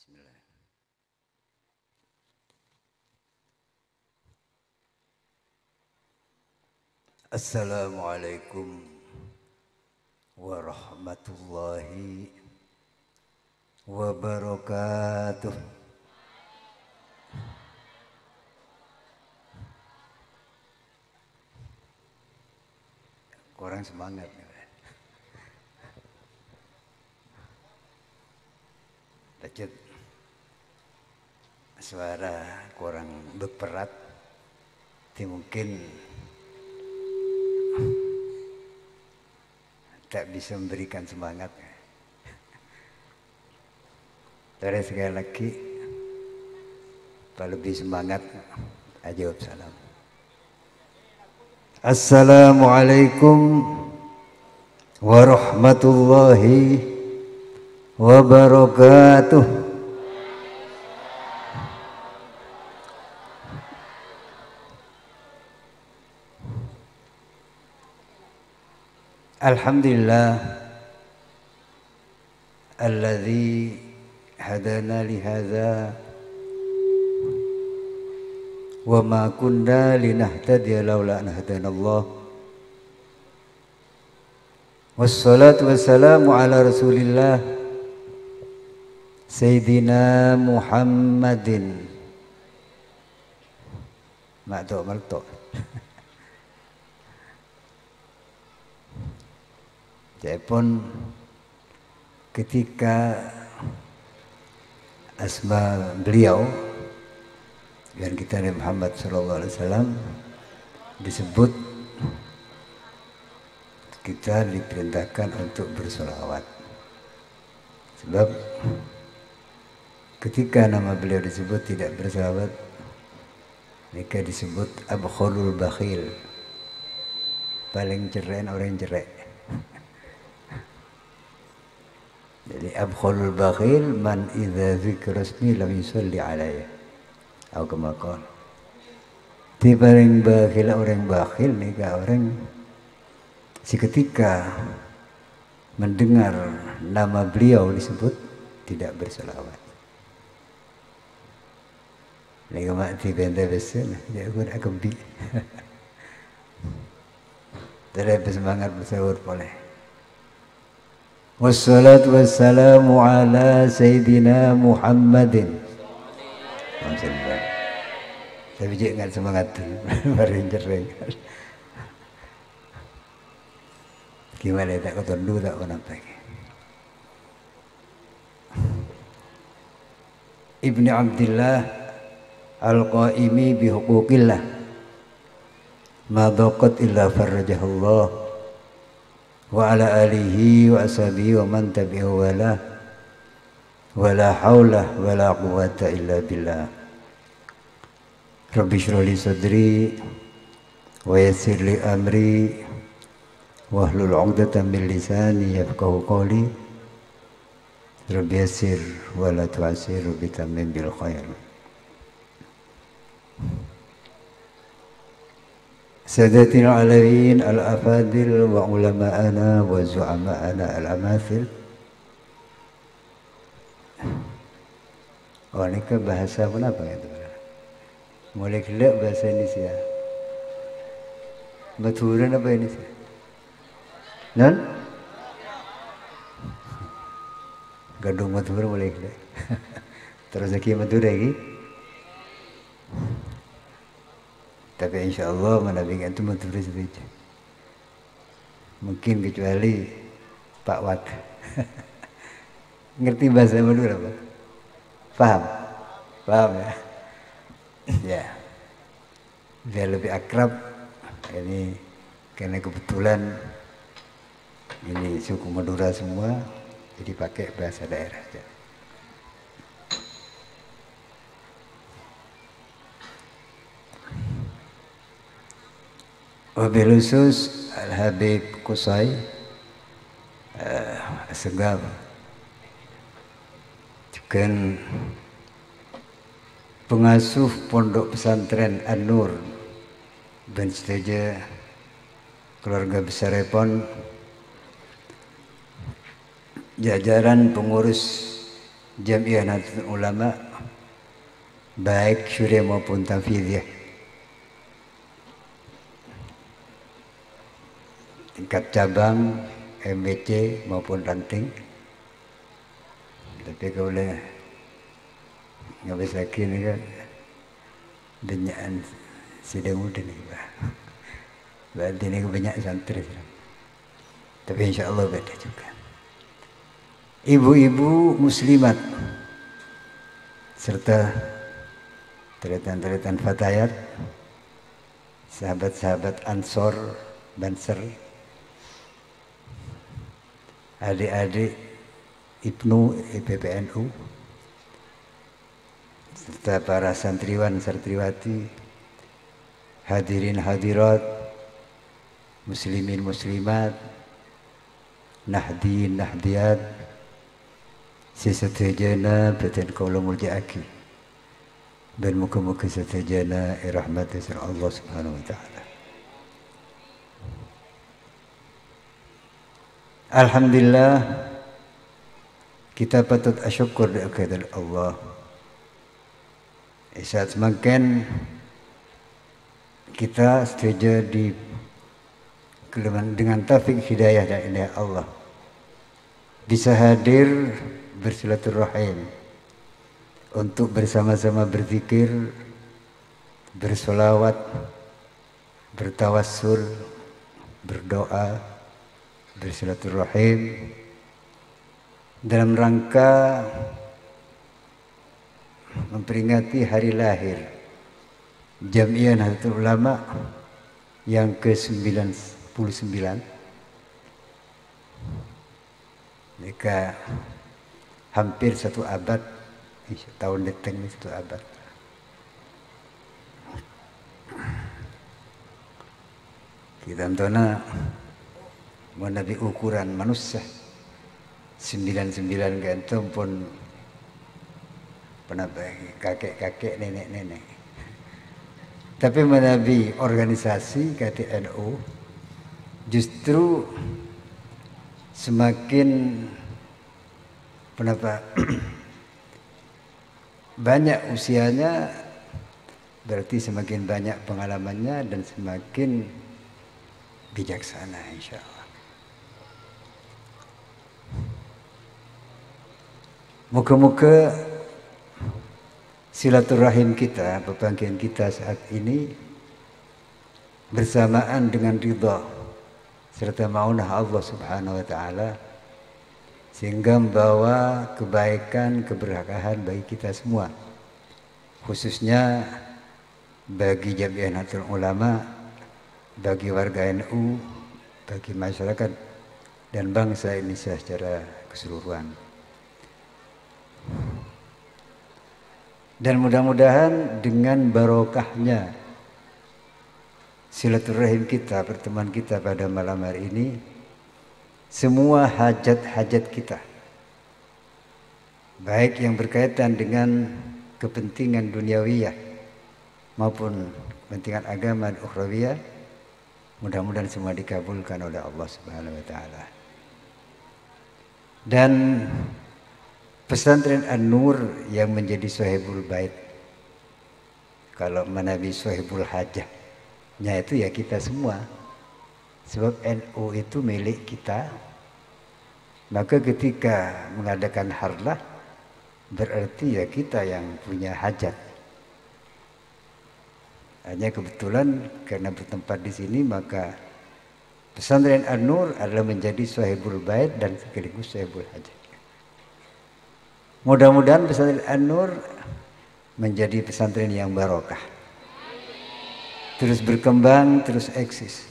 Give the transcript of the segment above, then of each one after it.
Bismillah. Assalamualaikum warahmatullahi wabarakatuh. Kurang semangat nih. Lanjut. Suara kurang berperat. Mungkin tak bisa memberikan semangat. Terus sekali lagi, kalau lebih semangat, jawab salam. Assalamualaikum warahmatullahi wabarakatuh. Alhamdulillah alladzi hadana li hadza wa ma kunna linahtadiya laula an hadanallah. Wassalatu wassalamu ala Rasulillah Sayyidina Muhammadin. Malto. Japun ketika asma beliau dan kita Nabi Muhammad SAW disebut, kita diperintahkan untuk bersolawat. Sebab ketika nama beliau disebut tidak bersolawat, mereka disebut abkhulul bakhil, paling cerai orang yang cerai. Jadi abkhulul bakhil man idza dzikra ismi lam yusalli alayya atau kama qala. Di paling bakhil orang bakhil nih orang seketika mendengar nama beliau disebut tidak berselawat. Nih mati benda besar, dia pun akan bi. Terus bersemangat bersahur boleh. Wassalatu wassalamu ala Sayyidina Muhammadin. Alhamdulillah. Tapi jangan semangat merinjer. Gimana tak kau dulu tak kau nampak. Ibni Abdillah Al-Qaimi bihuquqillah ma daqat illa farajahullah wa ala alihi wa ashabihi wa man tabi'ahu wa la hawla wa la quwwata illa billah. Rabbi shrah li sadri wa yassir li amri wahlul 'uqdatam min lisani yafqahu qawli. Rabbi yassir wa la tu'assir bi tammin bil khair. Sadatil alamin al-afadil wa ulama'ana wa zu'ama'ana al-amathil. Oh, ini ke bahasa pun apa itu? Mulai kelak bahasa Indonesia. Maturan apa ini? Non? Gadung Madura mulai kelak. Terus lagi Madura lagi. Tapi insya Allah menabikan itu Madura saja. Mungkin kecuali Pak Wat. Ngerti bahasa Madura Pak? Paham? Paham ya? Ya. Biar lebih akrab. Ini karena kebetulan ini suku Madura semua, jadi pakai bahasa daerah aja. Wabil khusus Al-Habib Qusay Segar juga pengasuh pondok pesantren An-Nur dan seteja keluarga besar Repon, jajaran pengurus Jamiah Nahdlatul Ulama baik syuriah maupun tanfidhiyah, tingkat cabang, MBC maupun ranting. Tapi kalau nggak bisa kini kan banyakan sidang muda nih Pak. Berarti ini banyak santri. Tapi insya Allah beda juga. Ibu-ibu muslimat serta teretan-teretan fatayat, sahabat-sahabat Ansor, Banser, adik-adik Ibnu IPPNU, serta para santriwan santriwati, hadirin hadirat, muslimin muslimat, nahdin nahdiyat, sesetejana batin kaula mulja'aki, dan muka-muka sesetejana rahmati Allah subhanahu wa ta'ala. Alhamdulillah, kita patut asyukur kepada Allah. Saat semakin kita setuju di dengan taufik hidayah dan inayah Allah bisa hadir bersilaturahim untuk bersama-sama berzikir, bersolawat, bertawassul, berdoa, bersilaturahim dalam rangka memperingati hari lahir Jamiah Nahdlatul Ulama yang ke-99. Mereka hampir 1 abad, tahun datang ini 1 abad. Kita antona menabi ukuran manusia 99 gantung pun pernah kakek-kakek, nenek-nenek. Tapi menabi organisasi KTNU justru semakin banyak usianya, berarti semakin banyak pengalamannya dan semakin bijaksana insya Allah. Moga-moga silaturahim kita, pepanggian kita saat ini bersamaan dengan ridha serta maunah Allah subhanahu wa ta'ala, sehingga membawa kebaikan, keberkahan bagi kita semua, khususnya bagi Jamiah Nahdlatul Ulama, bagi warga NU, bagi masyarakat dan bangsa Indonesia secara keseluruhan. Dan mudah-mudahan dengan barokahnya silaturahim kita, pertemuan kita pada malam hari ini, semua hajat-hajat kita, baik yang berkaitan dengan kepentingan duniawiyah maupun kepentingan agama dan ukhrawiyah, mudah-mudahan semua dikabulkan oleh Allah Subhanahu wa taala. Dan pesantren An-Nur yang menjadi sahibul bait, kalau menabi sahibul hajahnya itu ya kita semua, sebab NU itu milik kita. Maka ketika mengadakan harlah, berarti ya kita yang punya hajat. Hanya kebetulan karena bertempat di sini, maka pesantren An-Nur adalah menjadi sahibul bait dan sekaligus sahibul hajat. Mudah-mudahan pesantren An-Nur menjadi pesantren yang barokah, terus berkembang, terus eksis,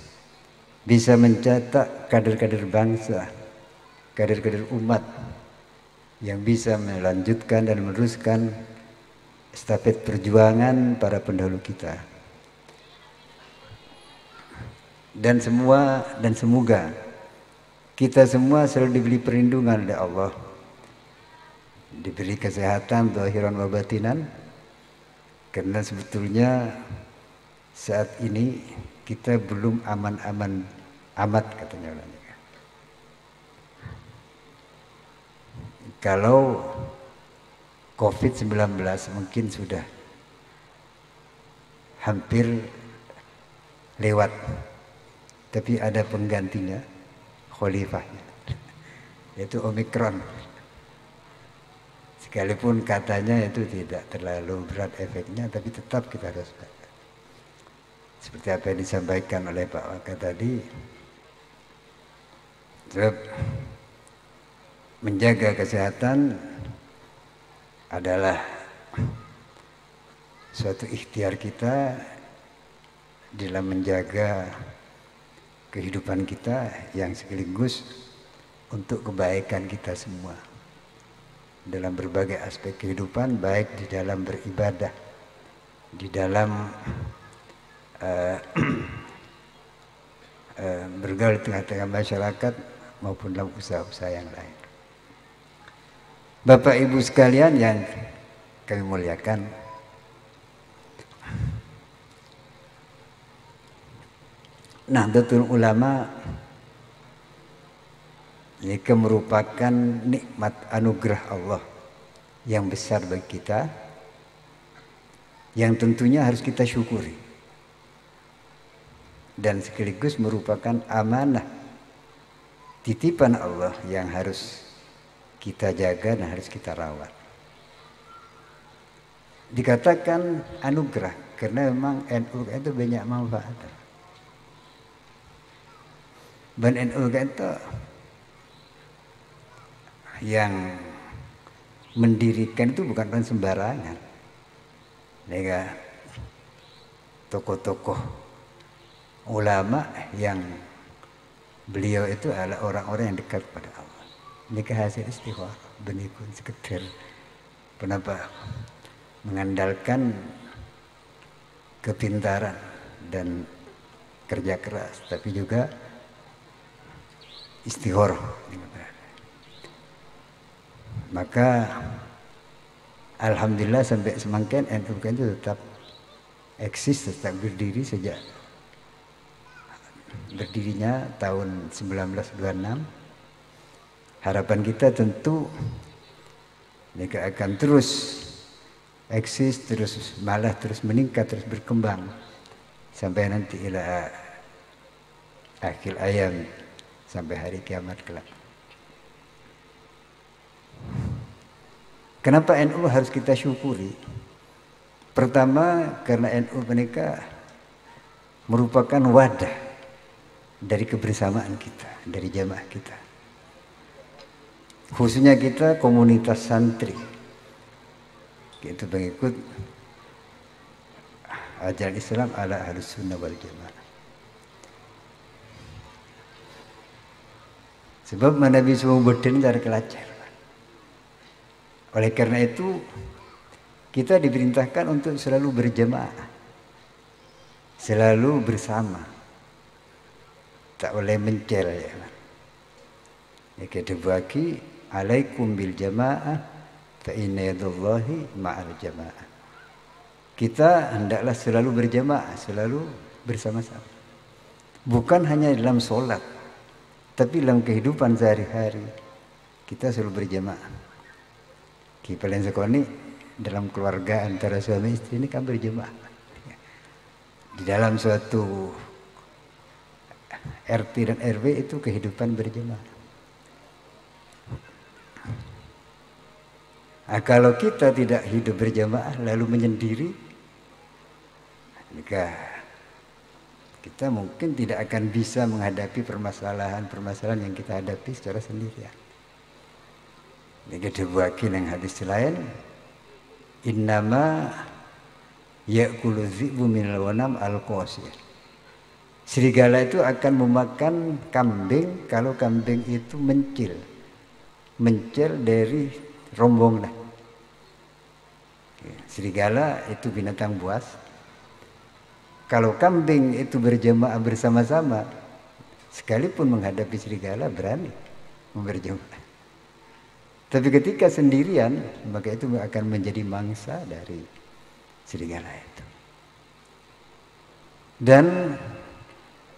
bisa mencetak kader-kader bangsa, kader-kader umat yang bisa melanjutkan dan meneruskan estafet perjuangan para pendahulu kita. Dan semoga kita semua selalu diberi perlindungan oleh Allah, diberi kesehatan zahiran wa batinan, karena sebetulnya saat ini kita belum aman-aman amat, katanya orang. Kalau COVID-19 mungkin sudah hampir lewat, tapi ada penggantinya, khalifahnya, yaitu Omikron. Sekalipun katanya itu tidak terlalu berat efeknya, tapi tetap kita harus seperti apa yang disampaikan oleh Pak Waka tadi, sebab menjaga kesehatan adalah suatu ikhtiar kita dalam menjaga kehidupan kita yang sekaligus untuk kebaikan kita semua dalam berbagai aspek kehidupan, baik di dalam beribadah, di dalam bergaul di tengah-tengah masyarakat maupun dalam usaha-usaha yang lain. Bapak Ibu sekalian yang kami muliakan, Nahdlatul Ulama ini merupakan nikmat anugerah Allah yang besar bagi kita, yang tentunya harus kita syukuri, dan sekaligus merupakan amanah titipan Allah yang harus kita jaga dan harus kita rawat. Dikatakan anugerah karena memang NU itu banyak manfaat. Dan NU itu yang mendirikan itu bukan orang sembarangan. Mereka tokoh-tokoh ulama yang beliau itu adalah orang-orang yang dekat pada Allah. Mereka hasil istikharah, benikun sekedar kenapa mengandalkan kepintaran dan kerja keras, tapi juga istikharah. Maka alhamdulillah sampai semangkin NU itu tetap eksis, tetap berdiri sejak berdirinya tahun 1926. Harapan kita tentu mereka akan terus eksis, terus malah terus meningkat, terus berkembang sampai nanti ila akhir ayam, sampai hari kiamat kelak. Kenapa NU harus kita syukuri? Pertama, karena NU mereka merupakan wadah dari kebersamaan kita, dari jamaah kita. Khususnya kita komunitas santri, yaitu pengikut ajaran Islam ala Ahlus Sunnah wal Jamaah. Sebab Nabi semua berdiri dari kelacar. Oleh karena itu kita diperintahkan untuk selalu berjamaah, selalu bersama, tak boleh mencel ya. Ya kita bagi alaikum bil jamaah fa inna yadallahi ma'al jamaah. Kita hendaklah selalu berjamaah, selalu bersama-sama. Bukan hanya dalam sholat, tapi dalam kehidupan sehari-hari kita selalu berjamaah. Kipalen sekoni dalam keluarga antara suami istri ini kan berjamaah. Di dalam suatu RT dan RW itu kehidupan berjamaah. Nah, kalau kita tidak hidup berjamaah lalu menyendiri, maka kita mungkin tidak akan bisa menghadapi permasalahan-permasalahan yang kita hadapi secara sendirian. Ini dibuatkan yang hadis lain, innama ya'kulu dhi'bu minal ghanam al-qasir. Serigala itu akan memakan kambing kalau kambing itu mencil dari rombongan. Serigala itu binatang buas. Kalau kambing itu berjamaah bersama-sama, sekalipun menghadapi serigala berani berjamaah. Tapi ketika sendirian, maka itu akan menjadi mangsa dari serigala itu. Dan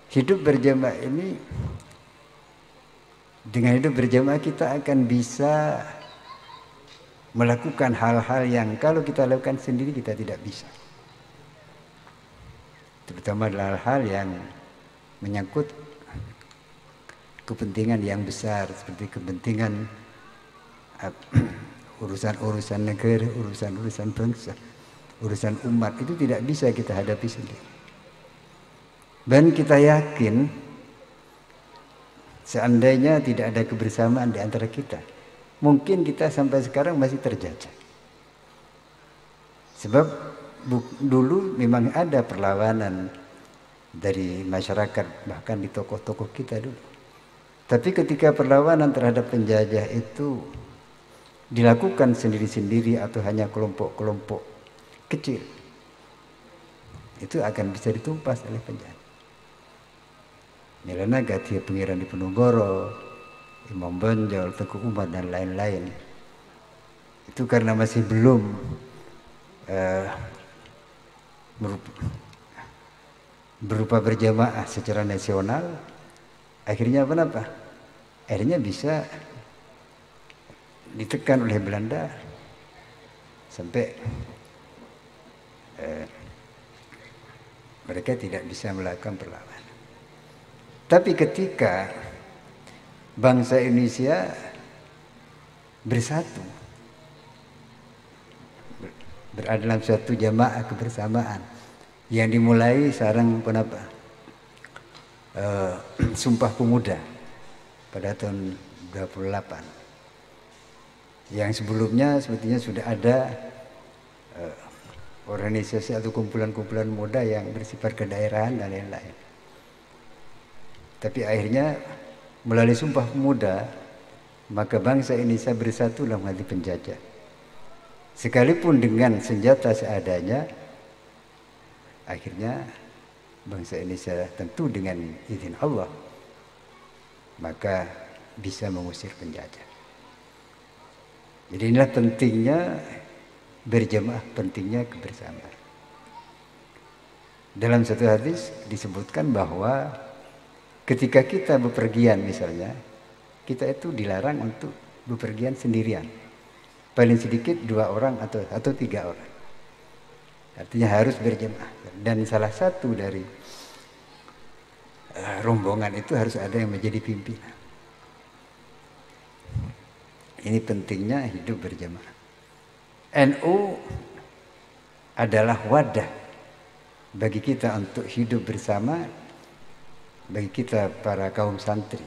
hidup berjamaah ini, dengan hidup berjamaah kita akan bisa melakukan hal-hal yang kalau kita lakukan sendiri kita tidak bisa. Terutama hal-hal yang menyangkut kepentingan yang besar seperti kepentingan urusan-urusan negara, urusan-urusan bangsa, urusan umat, itu tidak bisa kita hadapi sendiri. Dan kita yakin seandainya tidak ada kebersamaan di antara kita, mungkin kita sampai sekarang masih terjajah. Sebab dulu memang ada perlawanan dari masyarakat, bahkan di tokoh-tokoh kita dulu. Tapi ketika perlawanan terhadap penjajah itu dilakukan sendiri-sendiri atau hanya kelompok-kelompok kecil, itu akan bisa ditumpas oleh penjajah. Milana Gatia Pengiran Diponegoro, Imam Bonjol, Teguh Umar dan lain-lain. Itu karena masih belum berupa berjamaah secara nasional, akhirnya apa? Akhirnya bisa ditekan oleh Belanda sampai mereka tidak bisa melakukan perlawanan. Tapi ketika bangsa Indonesia bersatu, berada dalam suatu jamaah kebersamaan yang dimulai sarang Sumpah Pemuda pada tahun 28. Yang sebelumnya sebetulnya sudah ada organisasi atau kumpulan-kumpulan muda yang bersifat kedaerahan dan lain-lain. Tapi akhirnya melalui Sumpah Pemuda, maka bangsa Indonesia bersatu dalam hati penjajah. Sekalipun dengan senjata seadanya, akhirnya bangsa Indonesia tentu dengan izin Allah, maka bisa mengusir penjajah. Jadi inilah pentingnya berjamaah, pentingnya kebersamaan. Dalam satu hadis disebutkan bahwa ketika kita bepergian misalnya, kita itu dilarang untuk bepergian sendirian. Paling sedikit 2 orang atau 3 orang. Artinya harus berjamaah. Dan salah satu dari rombongan itu harus ada yang menjadi pimpinan. Ini pentingnya hidup berjamaah. NU adalah wadah bagi kita untuk hidup bersama, bagi kita para kaum santri.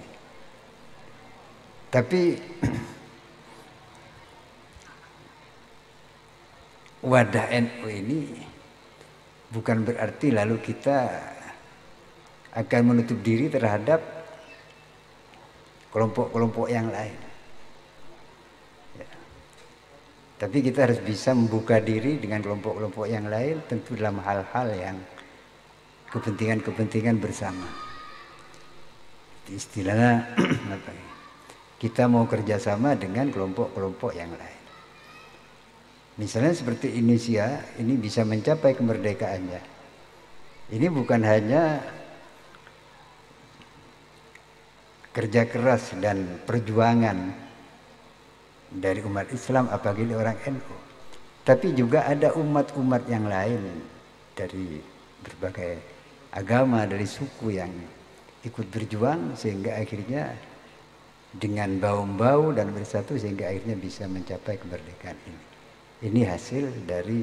Tapi wadah NU ini bukan berarti lalu kita akan menutup diri terhadap kelompok-kelompok yang lain. Ya. Tapi kita harus bisa membuka diri dengan kelompok-kelompok yang lain, tentu dalam hal-hal yang kepentingan-kepentingan bersama. Istilahnya kita mau kerjasama dengan kelompok-kelompok yang lain. Misalnya seperti Indonesia ini bisa mencapai kemerdekaannya. Ini bukan hanya kerja keras dan perjuangan dari umat Islam apalagi orang NU, tapi juga ada umat-umat yang lain dari berbagai agama, dari suku yang ikut berjuang sehingga akhirnya dengan bahu-bahu dan bersatu sehingga akhirnya bisa mencapai kemerdekaan ini. Ini hasil dari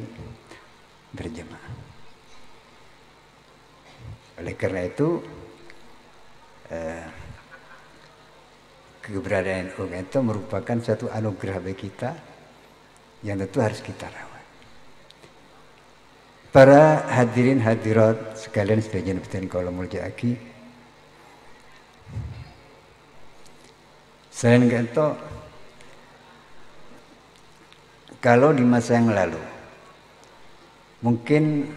berjamaah. Oleh karena itu keberadaan NU itu merupakan suatu anugerah bagi kita yang tentu harus kita rawat. Para hadirin hadirat sekalian sedaya nabiyyin kaula muljaki. Selain itu, kalau di masa yang lalu mungkin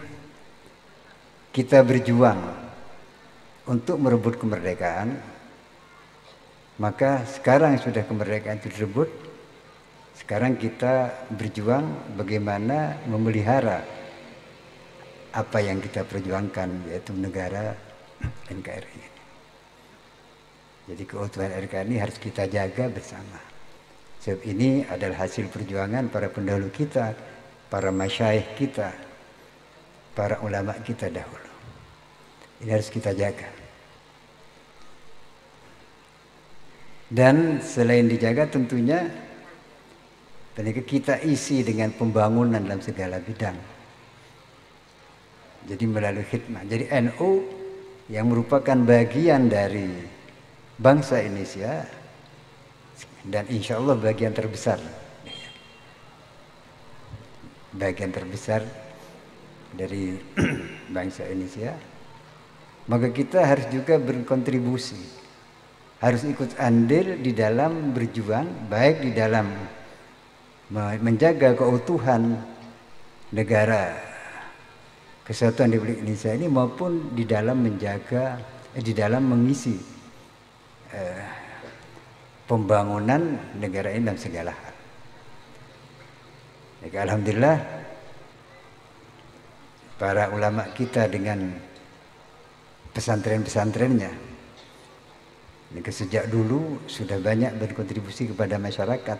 kita berjuang untuk merebut kemerdekaan, maka sekarang sudah kemerdekaan itu direbut, sekarang kita berjuang bagaimana memelihara apa yang kita perjuangkan, yaitu negara NKRI. Jadi keutuhan NKRI harus kita jaga bersama. Sebab ini adalah hasil perjuangan para pendahulu kita, para masyayikh kita, para ulama kita dahulu. Ini harus kita jaga. Dan selain dijaga tentunya kita isi dengan pembangunan dalam segala bidang. Jadi melalui khidmah. Jadi NU yang merupakan bagian dari bangsa Indonesia dan insya Allah bagian terbesar dari bangsa Indonesia, maka kita harus juga berkontribusi, harus ikut andil di dalam berjuang, baik di dalam menjaga keutuhan negara Kesatuan Republik Indonesia ini maupun di dalam menjaga, di dalam mengisi pembangunan negara ini dalam segala hal. Jadi, alhamdulillah para ulama kita dengan pesantren-pesantrennya sejak dulu sudah banyak berkontribusi kepada masyarakat,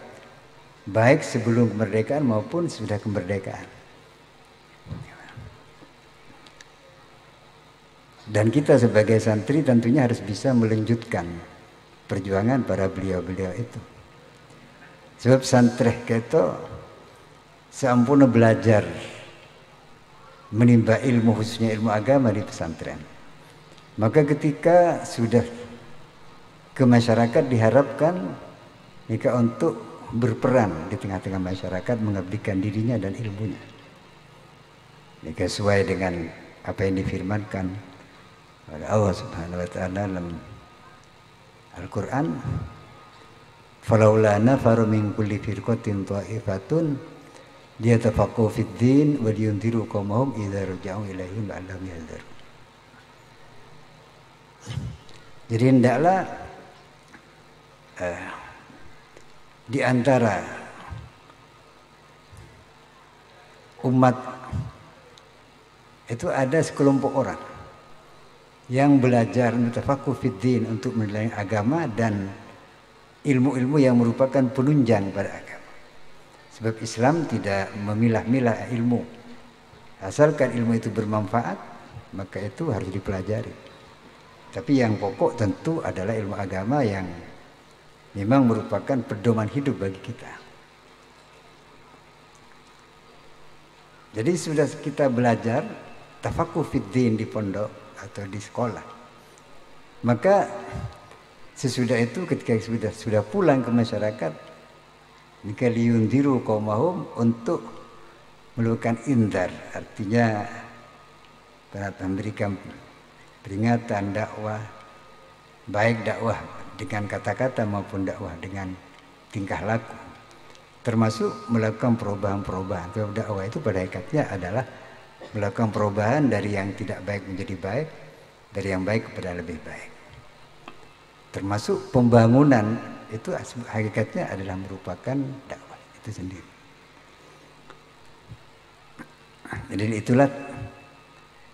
baik sebelum kemerdekaan maupun sudah kemerdekaan. Dan kita sebagai santri tentunya harus bisa melanjutkan perjuangan para beliau-beliau itu. Sebab santri kita seampuna belajar menimba ilmu, khususnya ilmu agama di pesantren. Maka ketika sudah ke masyarakat diharapkan mereka untuk berperan di tengah-tengah masyarakat, mengabdikan dirinya dan ilmunya. Mereka sesuai dengan apa yang difirmankan oleh Allah Subhanahu wa taala dalam Al-Qur'an, "Falaula nafaru min kulli firqatin ta'ifatun liyatafaqqahu fid-din wa liyunziru qaumahum idza raja'u ilaihim la'allahum yahdharun." Jadi hendaklah di antara umat itu ada sekelompok orang yang belajar mutafaqquh fiddin untuk menilai agama dan ilmu-ilmu yang merupakan penunjang pada agama. Sebab Islam tidak memilah-milah ilmu. Asalkan ilmu itu bermanfaat, maka itu harus dipelajari. Tapi yang pokok tentu adalah ilmu agama yang memang merupakan pedoman hidup bagi kita. Jadi sudah kita belajar tafaqquh fiddin di pondok atau di sekolah, maka sesudah itu ketika sudah pulang ke masyarakat, maka liyundiru qaumahum, untuk melakukan indar, artinya memberikan peringatan, dakwah, baik dakwah dengan kata-kata maupun dakwah dengan tingkah laku, termasuk melakukan perubahan-perubahan. Sebab dakwah itu pada hakikatnya adalah melakukan perubahan dari yang tidak baik menjadi baik, dari yang baik kepada lebih baik. Termasuk pembangunan itu hakikatnya adalah merupakan dakwah itu sendiri. Jadi itulah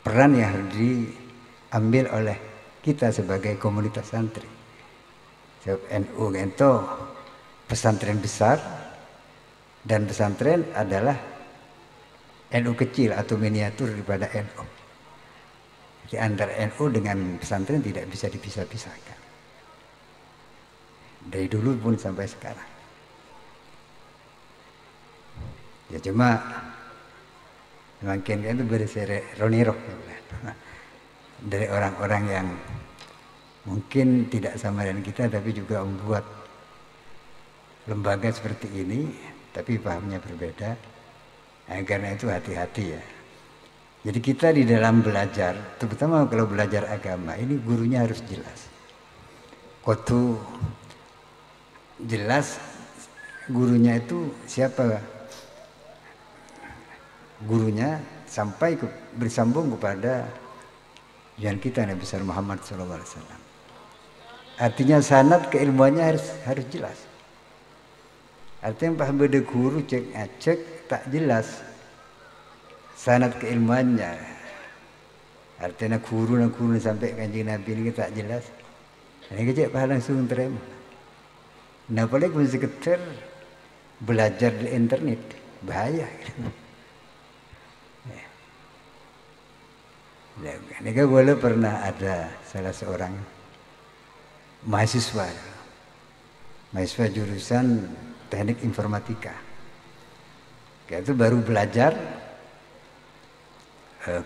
peran yang harus diambil oleh kita sebagai komunitas santri. Sebab NU itu pesantren besar, dan pesantren adalah NU kecil atau miniatur daripada NU. Jadi antara NU dengan pesantren tidak bisa dipisah-pisahkan. Dari dulu pun sampai sekarang. Ya cuma makin itu berseri-roniro dari orang-orang yang mungkin tidak sama dengan kita, tapi juga membuat lembaga seperti ini, tapi pahamnya berbeda. Karena itu hati-hati ya. Jadi kita di dalam belajar, terutama kalau belajar agama, ini gurunya harus jelas. Kudu jelas gurunya itu siapa gurunya, sampai bersambung kepada yang kita Nabi besar Muhammad SAW. Artinya sanad keilmuannya harus jelas. Artinya paham beda guru cek tak jelas sanad keilmuannya. Artinya guru sampai kanjeng Nabi ini tak jelas. Ini kecek paham langsung terima. Nah paling sekedar belajar di internet bahaya. Ini kan boleh pernah ada salah seorang mahasiswa jurusan teknik informatika. Dia itu baru belajar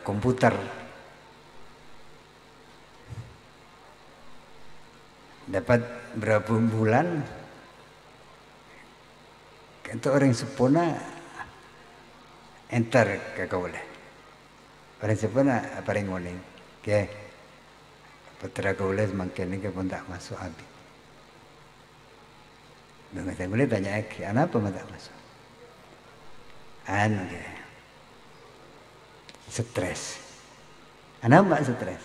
komputer. Dapat berapa bulan, itu orang sepona enter kakak. Orang sepona apa yang ngomong, ke putra kaulah semakin ini pun tak masuk habis. Dengan saya boleh tanya ke, apa tak masuk? Stres. Anak stres.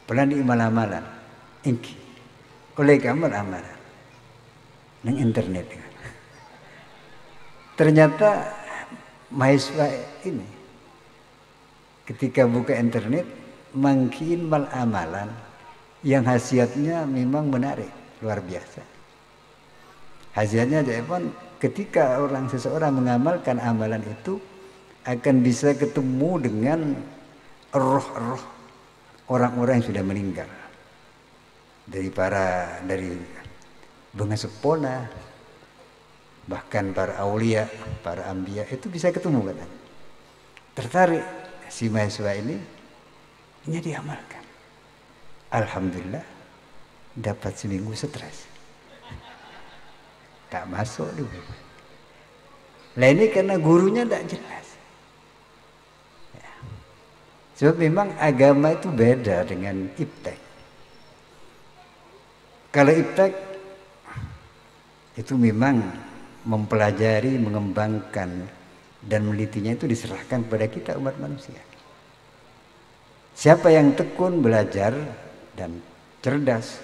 Pelan di amalan. Inki. Oleh kamar amalan. Nang internet. Ternyata mahasiswa ini ketika buka internet makin amalan yang khasiatnya memang menarik, luar biasa. Khasiatnya pun ketika seseorang mengamalkan amalan itu akan bisa ketemu dengan roh-roh orang-orang yang sudah meninggal. Dari Bunga Sepona, bahkan para aulia, para ambia itu bisa ketemu kan. Tertarik si mahasiswa ini diamalkan. Alhamdulillah dapat seminggu stres. Tak masuk dulu. Nah ini karena gurunya tak jelas. Ya. Sebab memang agama itu beda dengan iptek. Kalau iptek itu memang mempelajari, mengembangkan dan menelitinya itu diserahkan kepada kita umat manusia. Siapa yang tekun belajar dan cerdas,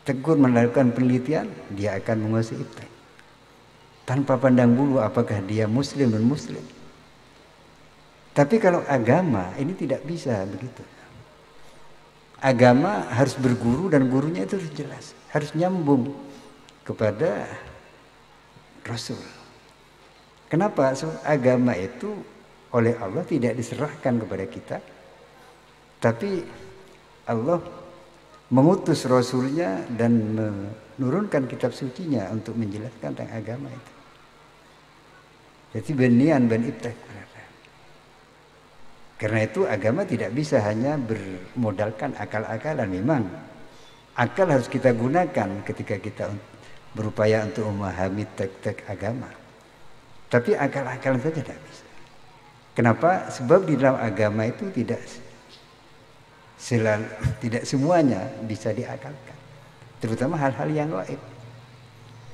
tekun melakukan penelitian, dia akan menguasai iptek. Tanpa pandang bulu apakah dia muslim dan muslim. Tapi kalau agama ini tidak bisa begitu. Agama harus berguru dan gurunya itu harus jelas, harus nyambung kepada Rasul. Kenapa? So, agama itu oleh Allah tidak diserahkan kepada kita, tapi Allah mengutus Rasulnya dan menurunkan kitab sucinya untuk menjelaskan tentang agama itu. Jadi benian ben iptek. Karena itu agama tidak bisa hanya bermodalkan akal-akalan. Memang akal harus kita gunakan ketika kita berupaya untuk memahami teks-teks agama. Tapi akal-akalan saja tidak bisa. Kenapa? Sebab di dalam agama itu tidak semuanya bisa diakalkan. Terutama hal-hal yang gaib.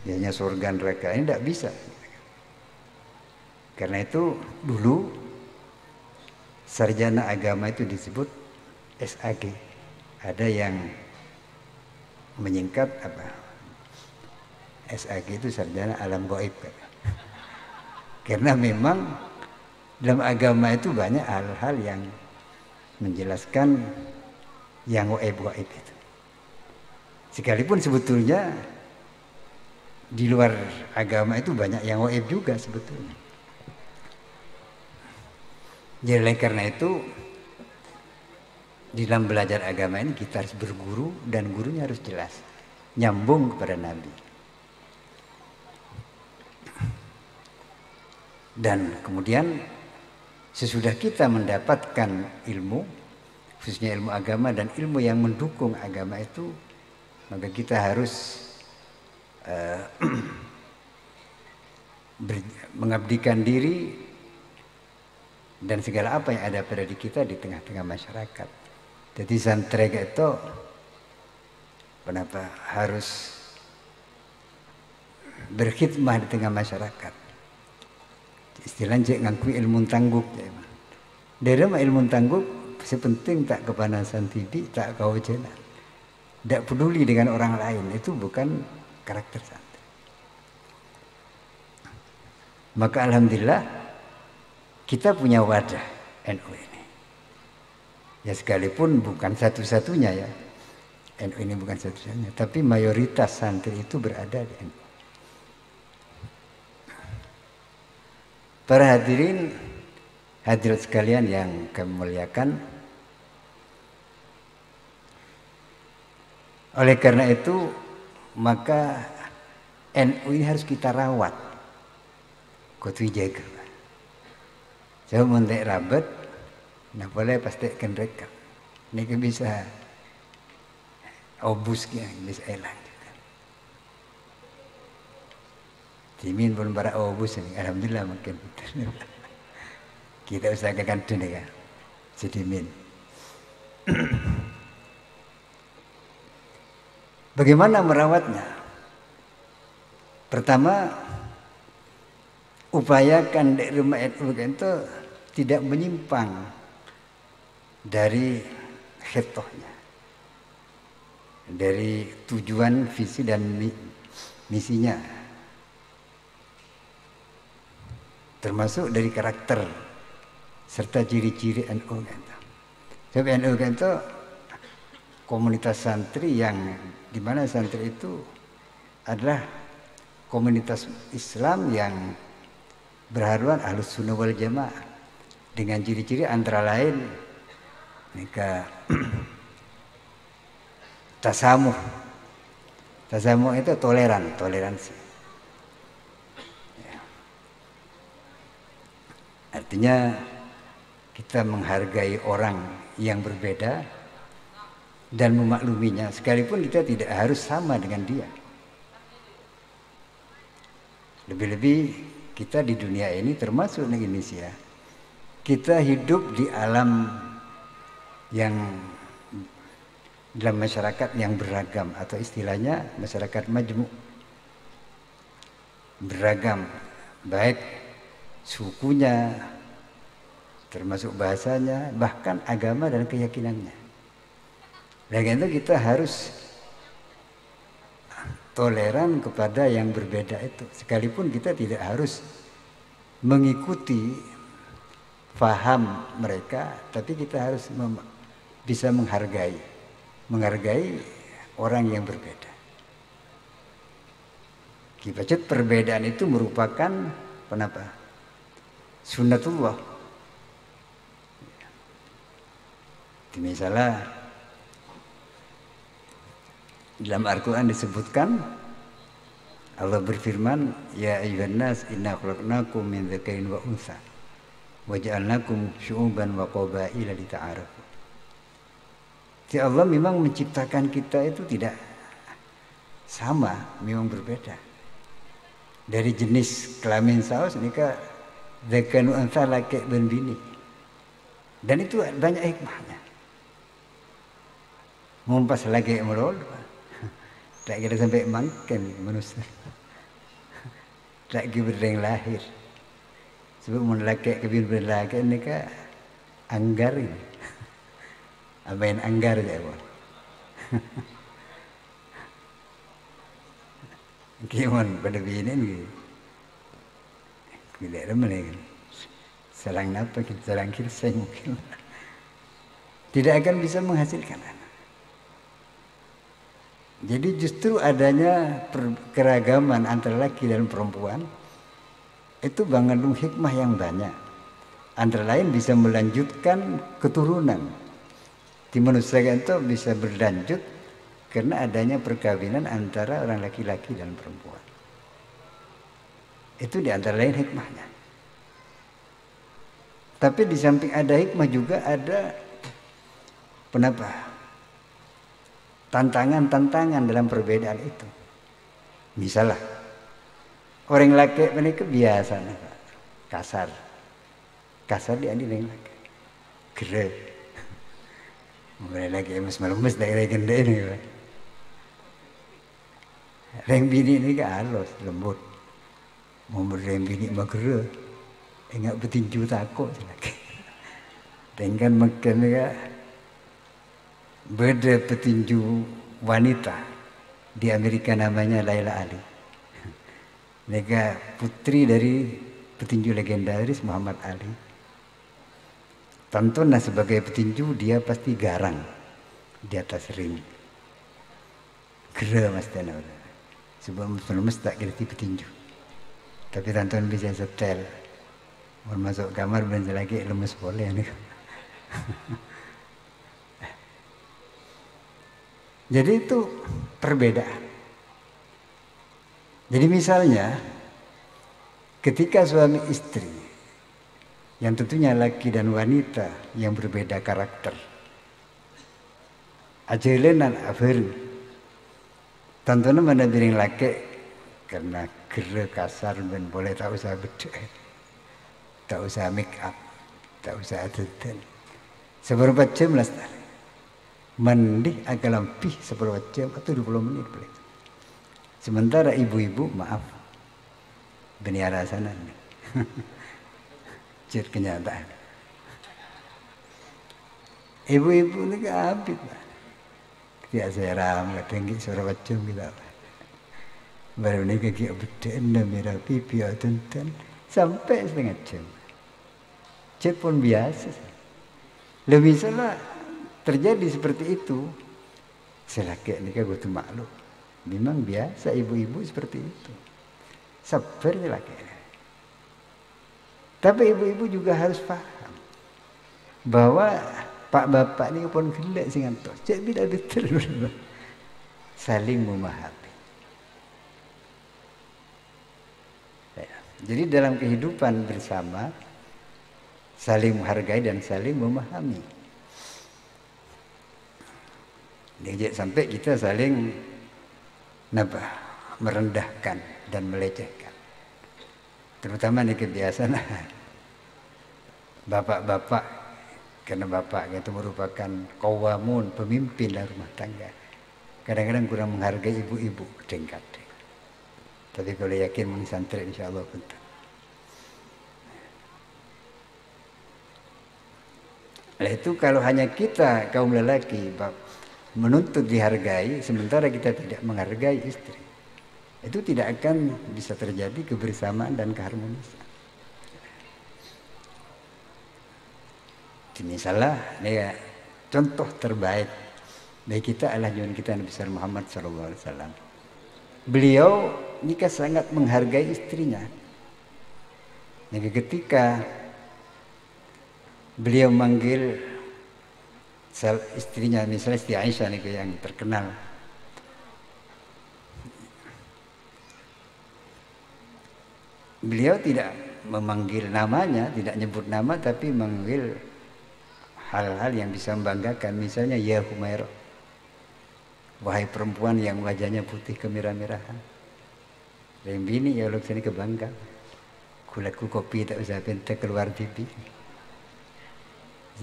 Hanya surga neraka ini tidak bisa. Karena itu dulu sarjana agama itu disebut SAG. Ada yang menyingkat apa? SAG itu sarjana alam gaib. Karena memang dalam agama itu banyak hal-hal yang menjelaskan yang gaib itu. Sekalipun sebetulnya di luar agama itu banyak yang gaib juga sebetulnya. Jadi karena itu di dalam belajar agama ini kita harus berguru dan gurunya harus jelas, nyambung kepada Nabi. Dan kemudian sesudah kita mendapatkan ilmu, khususnya ilmu agama dan ilmu yang mendukung agama itu, maka kita harus mengabdikan diri dan segala apa yang ada pada diri kita di tengah-tengah masyarakat. Jadi santri itu kenapa harus berkhidmah di tengah masyarakat. Istilahnya ngakui ilmu tangguk. Dari ilmu tangguk sepenting tak kepanasan tibi, tak kehujanan. Tidak peduli dengan orang lain, itu bukan karakter santri. Maka alhamdulillah kita punya wadah NU ini. Ya sekalipun bukan satu-satunya ya. NU ini bukan satu-satunya. Tapi mayoritas santri itu berada di NU. Para hadirin, hadirat sekalian yang kami muliakan. Oleh karena itu, maka NU ini harus kita rawat. Kudu jaga. Saya mentek rabat, nah boleh pasti kenrekan. Ini bisa obusnya bisa hilang. Timin pun para obus ini, alhamdulillah makin kita usahakan dulu ya, sedimin. Bagaimana merawatnya? Pertama, upayakan di rumah NU itu tidak menyimpang dari khitohnya, dari tujuan, visi dan misinya, termasuk dari karakter serta ciri-ciri NU. Sebab NU itu komunitas santri yang dimana santri itu adalah komunitas Islam yang berhaluan Ahlus Sunnah wal Jamaah dengan ciri-ciri antara lain mereka tasamuh. Tasamuh itu toleransi. Artinya kita menghargai orang yang berbeda dan memakluminya, sekalipun kita tidak harus sama dengan dia. Lebih-lebih kita di dunia ini termasuk di Indonesia, kita hidup di alam yang dalam masyarakat yang beragam, atau istilahnya masyarakat majmuk, beragam, baik sukunya, termasuk bahasanya, bahkan agama dan keyakinannya. Dan itu kita harus toleran kepada yang berbeda itu, sekalipun kita tidak harus mengikuti faham mereka, tapi kita harus bisa menghargai orang yang berbeda. Kibacut perbedaan itu merupakan kenapa? Sunnatullah. Misalnya dalam Al-Quran disebutkan, Allah berfirman, ya ayyuhan nas inna khalaqnakum min dzakarin wa untha wa ja'alnakum syu'uban wa qabaila lita'arafu. Si Allah memang menciptakan kita itu tidak sama, memang berbeda. Dari jenis kelamin saus nikah dzakanu untha, laki dan bini. Dan itu banyak hikmahnya. Mumpas lagi merol, tak kira sampai makan manusia, tak kira berdeng lahir. Sebab mun laki kebir berlaki ini ka anggar ini, abain anggar je apa? Kiman pada bini ni, tidak ramai lagi. Serang napa kita serang kirsa mungkin, tidak akan bisa menghasilkan anak. Jadi justru adanya keragaman antara laki dan perempuan itu mengandung hikmah yang banyak. Antara lain bisa melanjutkan keturunan. Di manusia itu bisa berlanjut karena adanya perkawinan antara orang laki-laki dan perempuan. Itu di antara lain hikmahnya. Tapi di samping ada hikmah juga ada tantangan dalam perbedaan itu. Misalnya orang laki mereka biasa kasar dia ini laki gerek, mulai lagi lemes dari gende ini, orang bini ini halus lembut, mau orang bini mah gerek, enggak betinju takut lagi, dengan makan ya. Beda petinju wanita di Amerika namanya Laila Ali. Mereka putri dari petinju legendaris Muhammad Ali. Tentunya sebagai petinju dia pasti garang di atas ring. Gera mas tenor. Sebab mesti tak ngerti petinju. Tapi tentunya bisa setel. Mau masuk kamar bentar lagi lemes boleh nih. Jadi itu perbedaan. Jadi misalnya ketika suami istri yang tentunya laki dan wanita yang berbeda karakter, ajelenan aferu, tentunya mana biring laki karena gerak kasar dan boleh tak usah beda, tak usah make up, tak usah adetan. Seberapa jam lah mandi agak lebih seberapa jam atau 20 menit boleh. Sementara ibu-ibu maaf beniara sana nih. Cir kenyataan. Ibu-ibu ini keabit lah. Tidak seram, kadang seberapa jam kita. Baru ini kaki beda, merah pipi atau sampai setengah jam. Cir pun biasa. Lebih salah terjadi seperti itu. Selaki ini gue tuh maklum. Memang biasa ibu-ibu seperti itu. Sabar laki. Tapi ibu-ibu juga harus paham bahwa pak bapak ini pun gelek sing antos. Cek bila betul saling memahami. Jadi dalam kehidupan bersama saling menghargai dan saling memahami. Jadi sampai kita saling merendahkan dan melecehkan. Terutama ini kebiasaan bapak-bapak, karena bapak itu merupakan qawamun, pemimpin dalam rumah tangga. Kadang-kadang kurang menghargai ibu-ibu, kadang-kadang. Tapi kalau yakin menisantri insya Allah bentar. Nah itu kalau hanya kita kaum lelaki menuntut dihargai, sementara kita tidak menghargai istri, itu tidak akan bisa terjadi kebersamaan dan keharmonisan. Misalnya, ya, contoh terbaik bagi kita adalah junjungan kita Nabi besar Muhammad SAW. Beliau nikah sangat menghargai istrinya. Jadi ketika beliau manggil istrinya, misalnya Siti Aisyah nih yang terkenal, beliau tidak memanggil namanya, tidak nyebut nama, tapi memanggil hal-hal yang bisa membanggakan. Misalnya ya Humairah, wahai perempuan yang wajahnya putih kemerah-merahan. Dan bini ya Allah sini kebangga. Kulatku kopi tak usah pinta keluar pipi.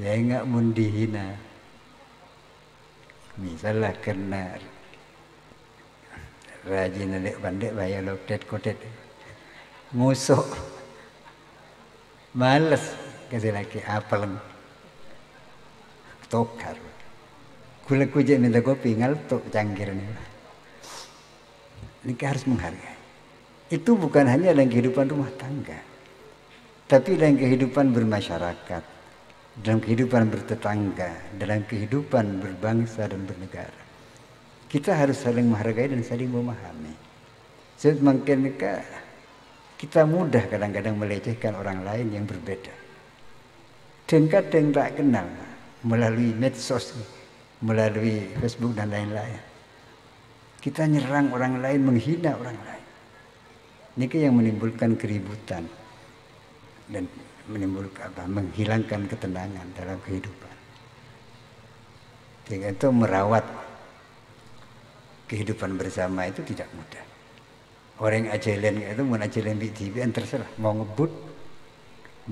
Saya enggak mundihina. Misalnya kena rajin lek bandek bayar lotet kotet. Ngusuk. Males kasih lagi apel. Tokar. Kula kujek minta kopi ngaltok cangkir ini. Ini harus menghargai. Itu bukan hanya dalam kehidupan rumah tangga, tapi dalam kehidupan bermasyarakat, dalam kehidupan bertetangga, dalam kehidupan berbangsa dan bernegara. Kita harus saling menghargai dan saling memahami. Sebab makin kita mudah kadang-kadang melecehkan orang lain yang berbeda. Dan kadang tak kenal melalui medsos, melalui Facebook dan lain-lain. Kita nyerang orang lain, menghina orang lain. Ini yang menimbulkan keributan dan menimbulkan menghilangkan ketenangan dalam kehidupan. Jadi itu merawat kehidupan bersama itu tidak mudah. Orang yang ajelen itu mau ajelen di TV terserah, mau ngebut,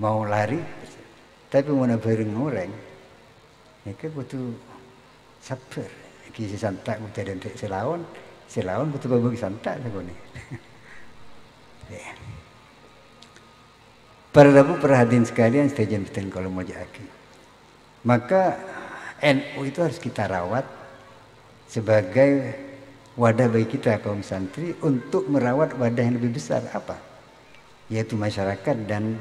mau lari, terserah. Tapi mau bareng orang, ini butuh sabar. Kisi santak butuh dan selawan butuh babak santak sebenarnya. Para perhatian sekalian, setuju betul kalau mau jadi. Maka NU itu harus kita rawat sebagai wadah bagi kita kaum santri untuk merawat wadah yang lebih besar apa? Yaitu masyarakat dan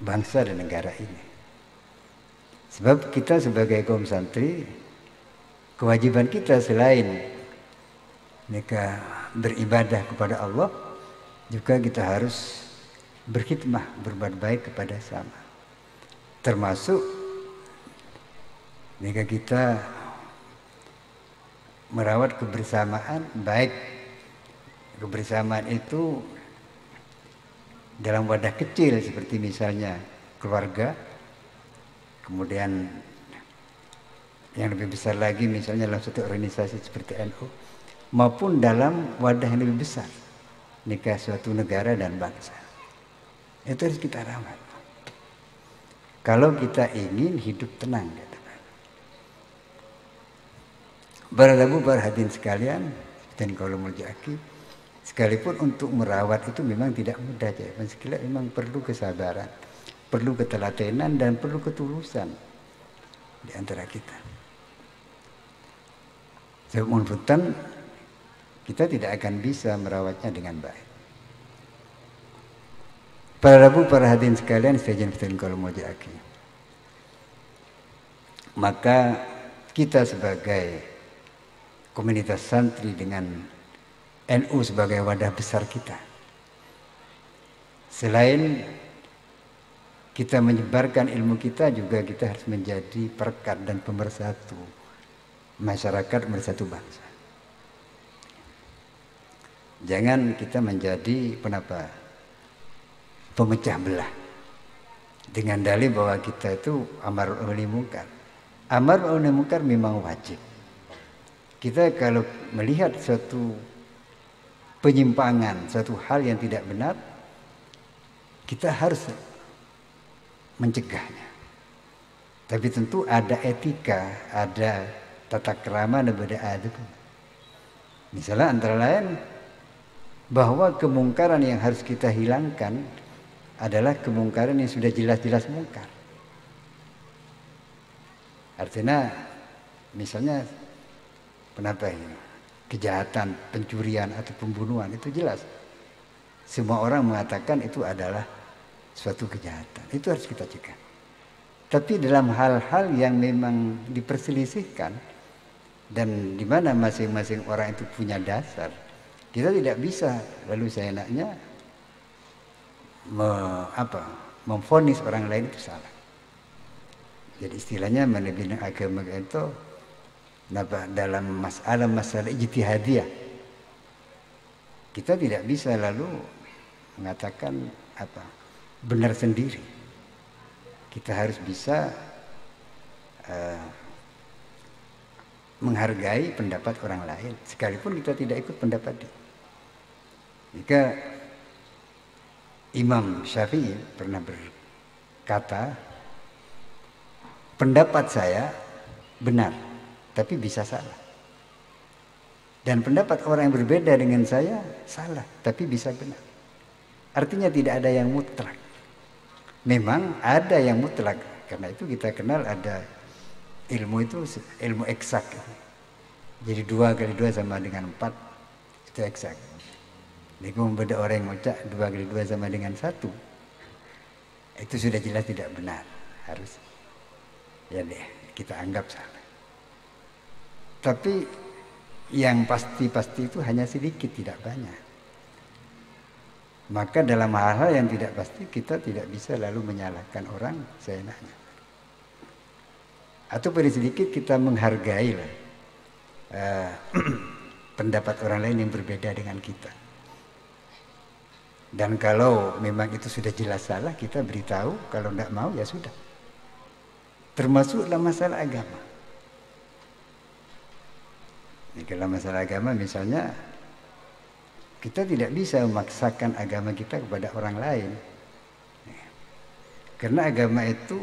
bangsa dan negara ini. Sebab kita sebagai kaum santri, kewajiban kita selain mereka beribadah kepada Allah, juga kita harus berkhidmah, berbuat baik kepada sama. Termasuk jika kita merawat kebersamaan, baik kebersamaan itu dalam wadah kecil seperti misalnya keluarga, kemudian yang lebih besar lagi misalnya dalam satu organisasi seperti NU, maupun dalam wadah yang lebih besar, nikah suatu negara dan bangsa. Itu harus kita rawat. Kalau kita ingin hidup tenang. Para tamu, para hadirin sekalian, dan kalau muljaki, sekalipun untuk merawat itu memang tidak mudah, ya. Memang perlu kesabaran, perlu ketelatenan, dan perlu ketulusan di antara kita. Sebab menurutkan kita tidak akan bisa merawatnya dengan baik. Para Rabu, para hadirin sekalian, sejajan kalau muljaki, maka kita sebagai komunitas santri dengan NU sebagai wadah besar kita, selain kita menyebarkan ilmu kita, juga kita harus menjadi perekat dan pemersatu masyarakat, pemersatu bangsa. Jangan kita menjadi pemecah belah dengan dalih bahwa kita itu amar ma'ruf nahi munkar. Amar ma'ruf nahi munkar memang wajib. Kita kalau melihat suatu penyimpangan, suatu hal yang tidak benar, kita harus mencegahnya. Tapi tentu ada etika, ada tata krama, dan ada adab. Misalnya antara lain bahwa kemungkaran yang harus kita hilangkan adalah kemungkaran yang sudah jelas-jelas mungkar. Artinya misalnya kejahatan, pencurian atau pembunuhan, itu jelas. Semua orang mengatakan itu adalah suatu kejahatan. Itu harus kita cegah. Tapi dalam hal-hal yang memang diperselisihkan dan di mana masing-masing orang itu punya dasar, kita tidak bisa lalu seenaknya memvonis orang lain itu salah. Jadi istilahnya menebina agama itu dalam masalah ijtihadiyah, kita tidak bisa lalu mengatakan benar sendiri. Kita harus bisa menghargai pendapat orang lain, sekalipun kita tidak ikut pendapat dia. Jika Imam Syafi'i pernah berkata, pendapat saya benar, tapi bisa salah. Dan pendapat orang yang berbeda dengan saya salah, tapi bisa benar. Artinya tidak ada yang mutlak. Memang ada yang mutlak, karena itu kita kenal ada ilmu itu ilmu eksak. Jadi 2 kali 2 sama dengan 4, itu eksak. Jadi membeda orang yang ngucap 2 kali 2 sama dengan 1, itu sudah jelas tidak benar. Harus ya deh kita anggap salah. Tapi yang pasti-pasti itu hanya sedikit, tidak banyak. Maka dalam hal-hal yang tidak pasti kita tidak bisa lalu menyalahkan orang seenaknya. Atau paling sedikit kita menghargai pendapat orang lain yang berbeda dengan kita. Dan kalau memang itu sudah jelas salah, kita beritahu. Kalau tidak mau ya sudah. Termasuk dalam masalah agama. Dalam masalah agama misalnya, kita tidak bisa memaksakan agama kita kepada orang lain. Karena agama itu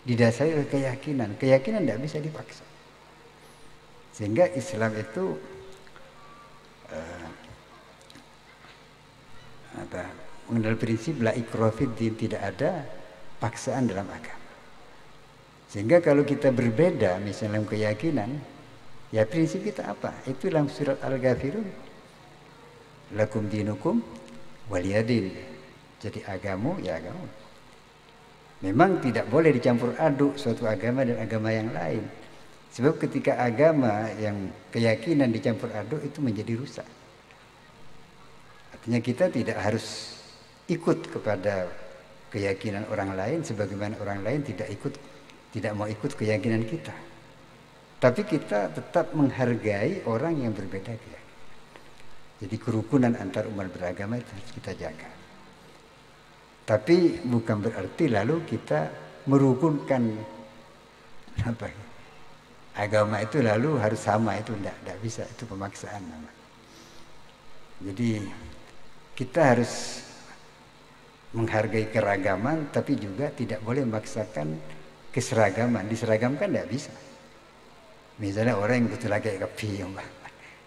didasari oleh keyakinan. Keyakinan tidak bisa dipaksa. Sehingga Islam itu mengenal prinsip la ikraha fid din, tidak ada paksaan dalam agama. Sehingga kalau kita berbeda misalnya dalam keyakinan, ya prinsip kita apa? Itu dalam surat Al-Ghafirun, lakum dinukum waliyadin. Jadi agamu ya agamu. Memang tidak boleh dicampur aduk suatu agama dan agama yang lain. Sebab ketika agama yang keyakinan dicampur aduk itu menjadi rusak. Artinya kita tidak harus ikut kepada keyakinan orang lain sebagaimana orang lain tidak mau ikut keyakinan kita. Tapi kita tetap menghargai orang yang berbeda keyakinan. Jadi kerukunan antar umat beragama itu harus kita jaga. Tapi bukan berarti lalu kita merukunkan agama itu lalu harus sama, itu tidak bisa, itu pemaksaan namanya. Jadi kita harus menghargai keragaman tapi juga tidak boleh memaksakan keseragaman. Diseragamkan tidak bisa. Misalnya orang yang betul lagi kapi,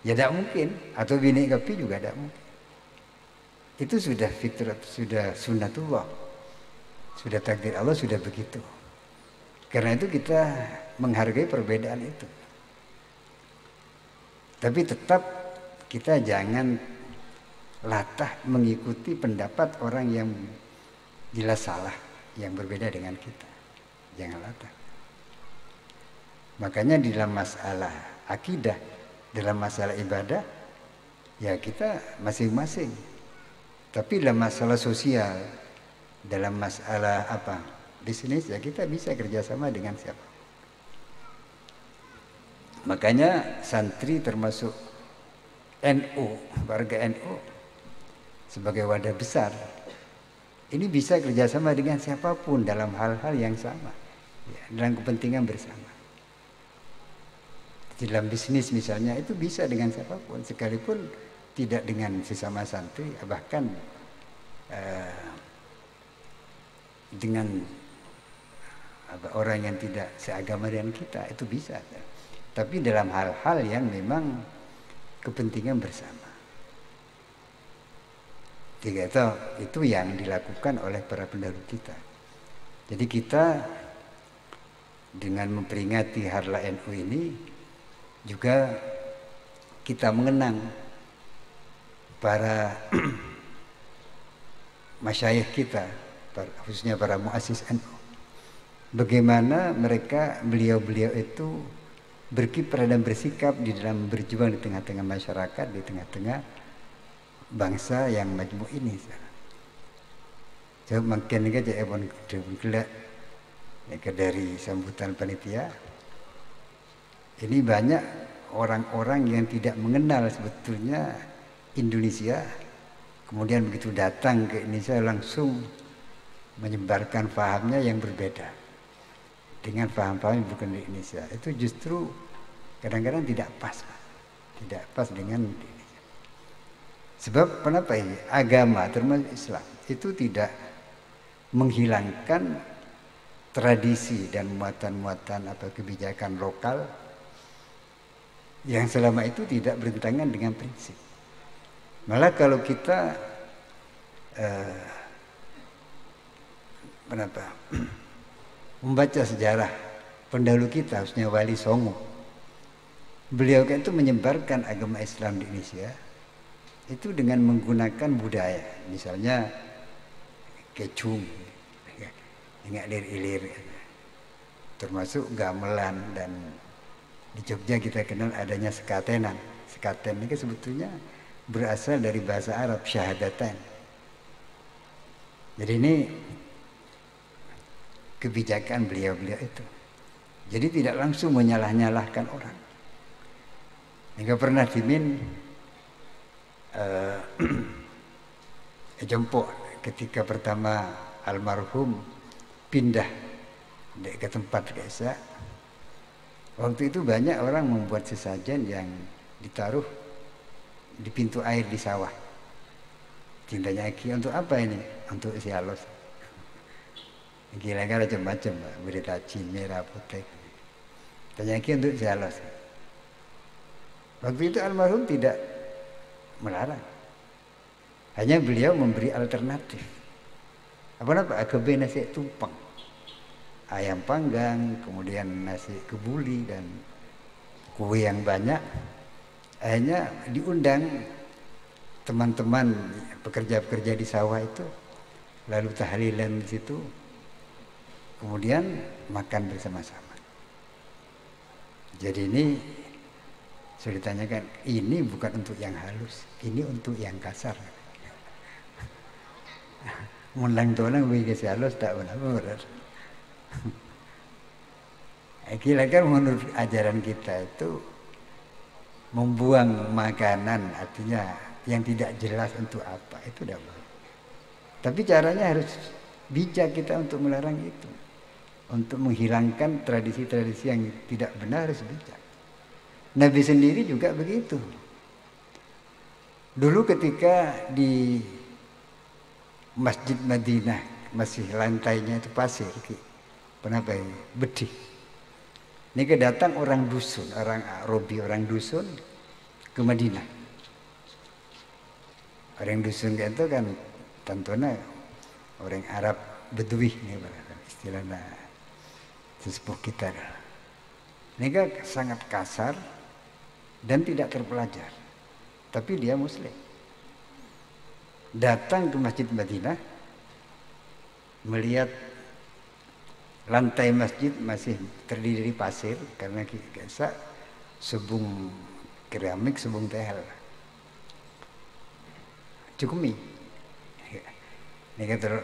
ya tidak mungkin. Atau bini kapi juga tidak mungkin. Itu sudah fitrat, sudah sunnatullah, sudah takdir Allah, sudah begitu. Karena itu kita menghargai perbedaan itu. Tapi tetap kita jangan latah mengikuti pendapat orang yang jelas salah, yang berbeda dengan kita. Jangan latah. Makanya di dalam masalah akidah, dalam masalah ibadah, ya kita masing-masing. Tapi dalam masalah sosial, dalam masalah bisnis, ya kita bisa kerjasama dengan siapa. Makanya santri termasuk NU, warga NU sebagai wadah besar, ini bisa kerjasama dengan siapapun dalam hal-hal yang sama, ya, dalam kepentingan bersama. Di dalam bisnis misalnya itu bisa dengan siapapun, sekalipun tidak dengan sesama santri, bahkan dengan orang yang tidak seagama dengan kita, itu bisa. Tapi dalam hal-hal yang memang kepentingan bersama. Itu yang dilakukan oleh para pendahulu kita. Jadi kita dengan memperingati Harlah NU ini juga kita mengenang para masyayikh kita, khususnya para muassis NU. Bagaimana beliau-beliau itu berkiprah dan bersikap di dalam berjuang di tengah-tengah masyarakat, di tengah-tengah bangsa yang majmuk ini. Coba makin aja ebon gelak dari sambutan panitia. Ini banyak orang-orang yang tidak mengenal sebetulnya Indonesia, kemudian begitu datang ke Indonesia langsung menyebarkan pahamnya yang berbeda dengan paham-paham yang bukan di Indonesia. Itu justru kadang-kadang tidak pas dengan Indonesia. Sebab kenapa ini? Agama termasuk Islam itu tidak menghilangkan tradisi dan muatan-muatan atau kebijakan lokal yang selama itu tidak bertentangan dengan prinsip. Malah kalau kita membaca sejarah pendahulu kita, khususnya Wali Songo, beliau kan itu menyebarkan agama Islam di Indonesia itu dengan menggunakan budaya, misalnya kecung, ingat ilir-ilir, termasuk gamelan, dan di Jogja kita kenal adanya sekatenan. Sekaten ini sebetulnya berasal dari bahasa Arab syahadatan. Jadi ini kebijakan beliau-beliau itu. Jadi tidak langsung menyalah-nyalahkan orang. Hingga pernah dimin jemput ketika pertama almarhum pindah ke tempat desa. Waktu itu banyak orang membuat sesajen yang ditaruh di pintu air di sawah. Tindanya Ki, untuk apa ini? Untuk isi halos. Kira-kira macam-macam, berita merah putih. Tanya Ki untuk isi halos. Waktu itu almarhum tidak melarang. Hanya beliau memberi alternatif. Apa-apa? Kebe nasi tumpang, ayam panggang, kemudian nasi kebuli dan kue yang banyak. Akhirnya diundang teman-teman pekerja-pekerja di sawah itu, lalu tahlilan di situ, kemudian makan bersama-sama. Jadi ini sudah ditanyakan, ini bukan untuk yang halus, ini untuk yang kasar. Mulang tulang bagi halus tak apa benar. Kira kan menurut ajaran kita itu membuang makanan artinya yang tidak jelas untuk apa itu tidak boleh. Tapi caranya harus bijak kita untuk melarang itu. Untuk menghilangkan tradisi-tradisi yang tidak benar harus bijak. Nabi sendiri juga begitu. Dulu ketika di Masjid Madinah masih lantainya itu pasir, kenapa ini? Bedih. Ini kedatang orang dusun, orang Arabi, orang dusun ke Madinah. Orang dusun itu kan tentunya orang Arab Bedui ini istilahnya sesepuh kita. Ini kan sangat kasar dan tidak terpelajar. Tapi dia Muslim. Datang ke Masjid Madinah melihat lantai masjid masih terdiri dari pasir karena biasa sebung keramik, sebung tehel. Cukumi. Ini kata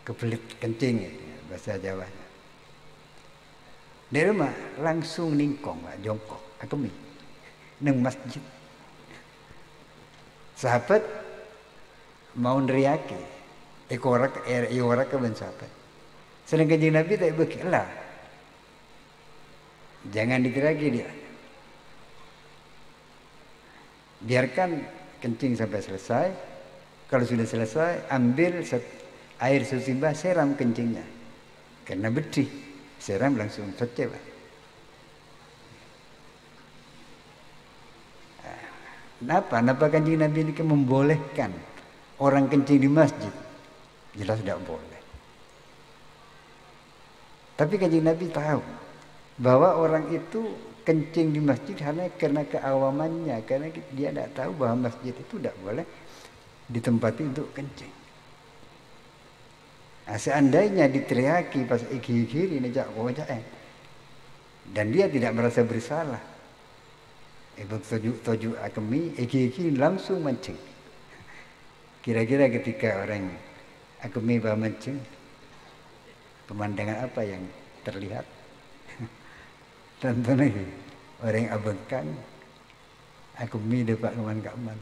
kebelit kencing bahasa Jawanya. Di rumah langsung ningkong, jongkok, akemi neng masjid. Sahabat mau neriaki, ikorak ke ben sahabat. Sedang Kanjeng Nabi tak begilah. Jangan digeragi dia. Biarkan kencing sampai selesai. Kalau sudah selesai, ambil air sesimbah, seram kencingnya. Karena bedih, seram langsung selesai. Kenapa Kanjeng Nabi ini membolehkan orang kencing di masjid? Jelas tidak boleh. Tapi Kanjeng Nabi tahu bahwa orang itu kencing di masjid karena keawamannya, karena dia tidak tahu bahwa masjid itu tidak boleh ditempati untuk kencing. Nah, seandainya diteriaki pas iki-iki ini dan dia tidak merasa bersalah, toju akemi iki langsung mancing. Kira-kira ketika orang akemi bawa mancing, pemandangan apa yang terlihat? Tentunya orang abengkan, akemi dapat keman-keman.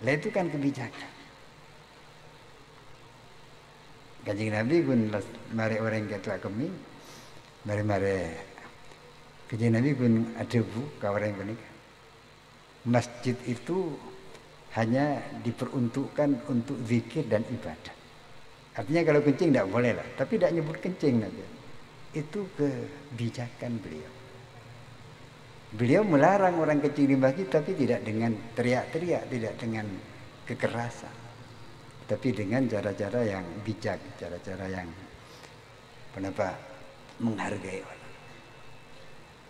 Lah itu kan kebijakan. Kanjeng Nabi pun mari orang kata akemi, mari Kanjeng Nabi pun ada ke orang menikah. Masjid itu hanya diperuntukkan untuk zikir dan ibadah. Artinya kalau kencing tidak boleh lah, tapi tidak nyebut kencing Nabi. Itu kebijakan beliau. Beliau melarang orang kencing di masjid, tapi tidak dengan teriak-teriak, tidak dengan kekerasan, tapi dengan cara-cara yang bijak, cara-cara yang menghargai orang.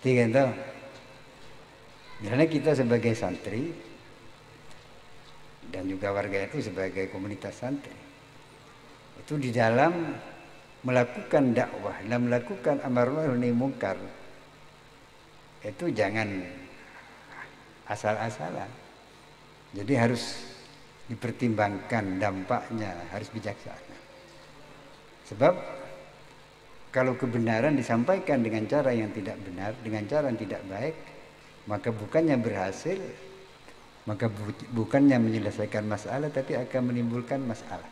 Tiga itu, misalnya kita sebagai santri dan juga warga itu sebagai komunitas santri. Itu di dalam melakukan dakwah dan melakukan amar ma'ruf nahi munkar itu jangan asal-asalan. Jadi harus dipertimbangkan dampaknya, harus bijaksana. Sebab kalau kebenaran disampaikan dengan cara yang tidak benar, dengan cara yang tidak baik, maka bukannya berhasil, maka bukannya menyelesaikan masalah, tapi akan menimbulkan masalah.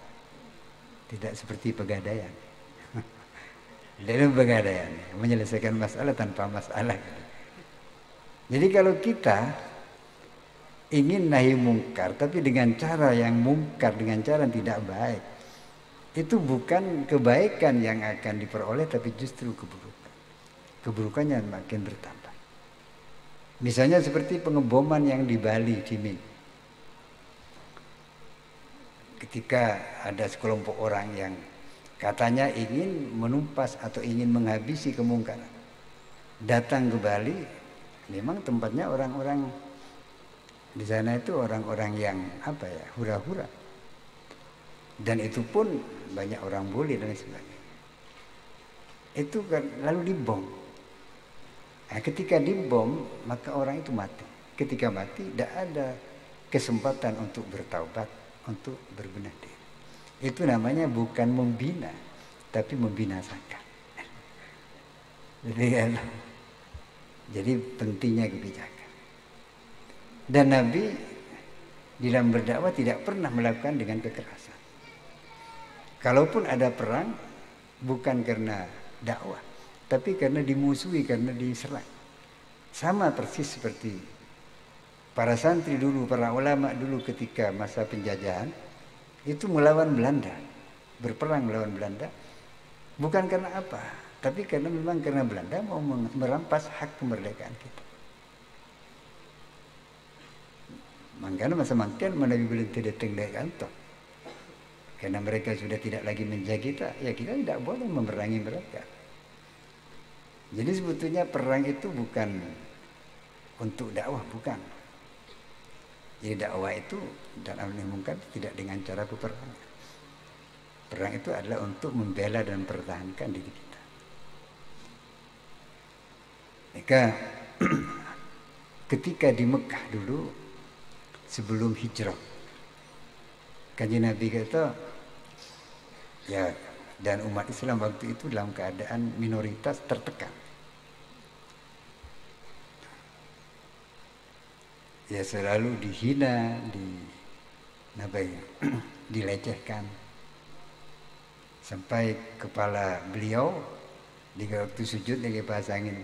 Tidak seperti pegadaian. Dalam pegadaian menyelesaikan masalah tanpa masalah. Jadi kalau kita ingin nahi mungkar tapi dengan cara yang mungkar, dengan cara yang tidak baik, itu bukan kebaikan yang akan diperoleh, tapi justru keburukan. Keburukannya makin bertambah. Misalnya seperti pengeboman yang di Bali, di Ming. Ketika ada sekelompok orang yang katanya ingin menumpas atau ingin menghabisi kemungkaran, datang ke Bali, memang tempatnya orang-orang di sana itu orang-orang yang hura-hura, dan itu pun banyak orang bully dan sebagainya. Itu kan lalu dibom. Nah, ketika dibom maka orang itu mati. Ketika mati tidak ada kesempatan untuk bertaubat, untuk berbenah diri. Itu namanya bukan membina, tapi membinasakan. Jadi pentingnya kebijakan. Dan Nabi di dalam berdakwah tidak pernah melakukan dengan kekerasan. Kalaupun ada perang, bukan karena dakwah, tapi karena dimusuhi, karena diserang. Sama persis seperti para santri dulu, para ulama dulu ketika masa penjajahan, itu melawan Belanda, berperang melawan Belanda, bukan karena apa, tapi karena memang karena Belanda mau merampas hak kemerdekaan kita. Makanya masa makan Nabi belum datang dari kantor, karena mereka sudah tidak lagi menjaga kita, ya kita tidak boleh memerangi mereka. Jadi sebetulnya perang itu bukan untuk dakwah, bukan. Jadi dakwah itu dan amar mungkar tidak dengan cara peperangan. Perang itu adalah untuk membela dan mempertahankan diri kita. Maka ketika di Mekah dulu sebelum hijrah, Kanjeng Nabi kata, ya, dan umat Islam waktu itu dalam keadaan minoritas tertekan. Ya selalu dihina, dilecehkan, sampai kepala beliau di waktu sujud lagi pasangin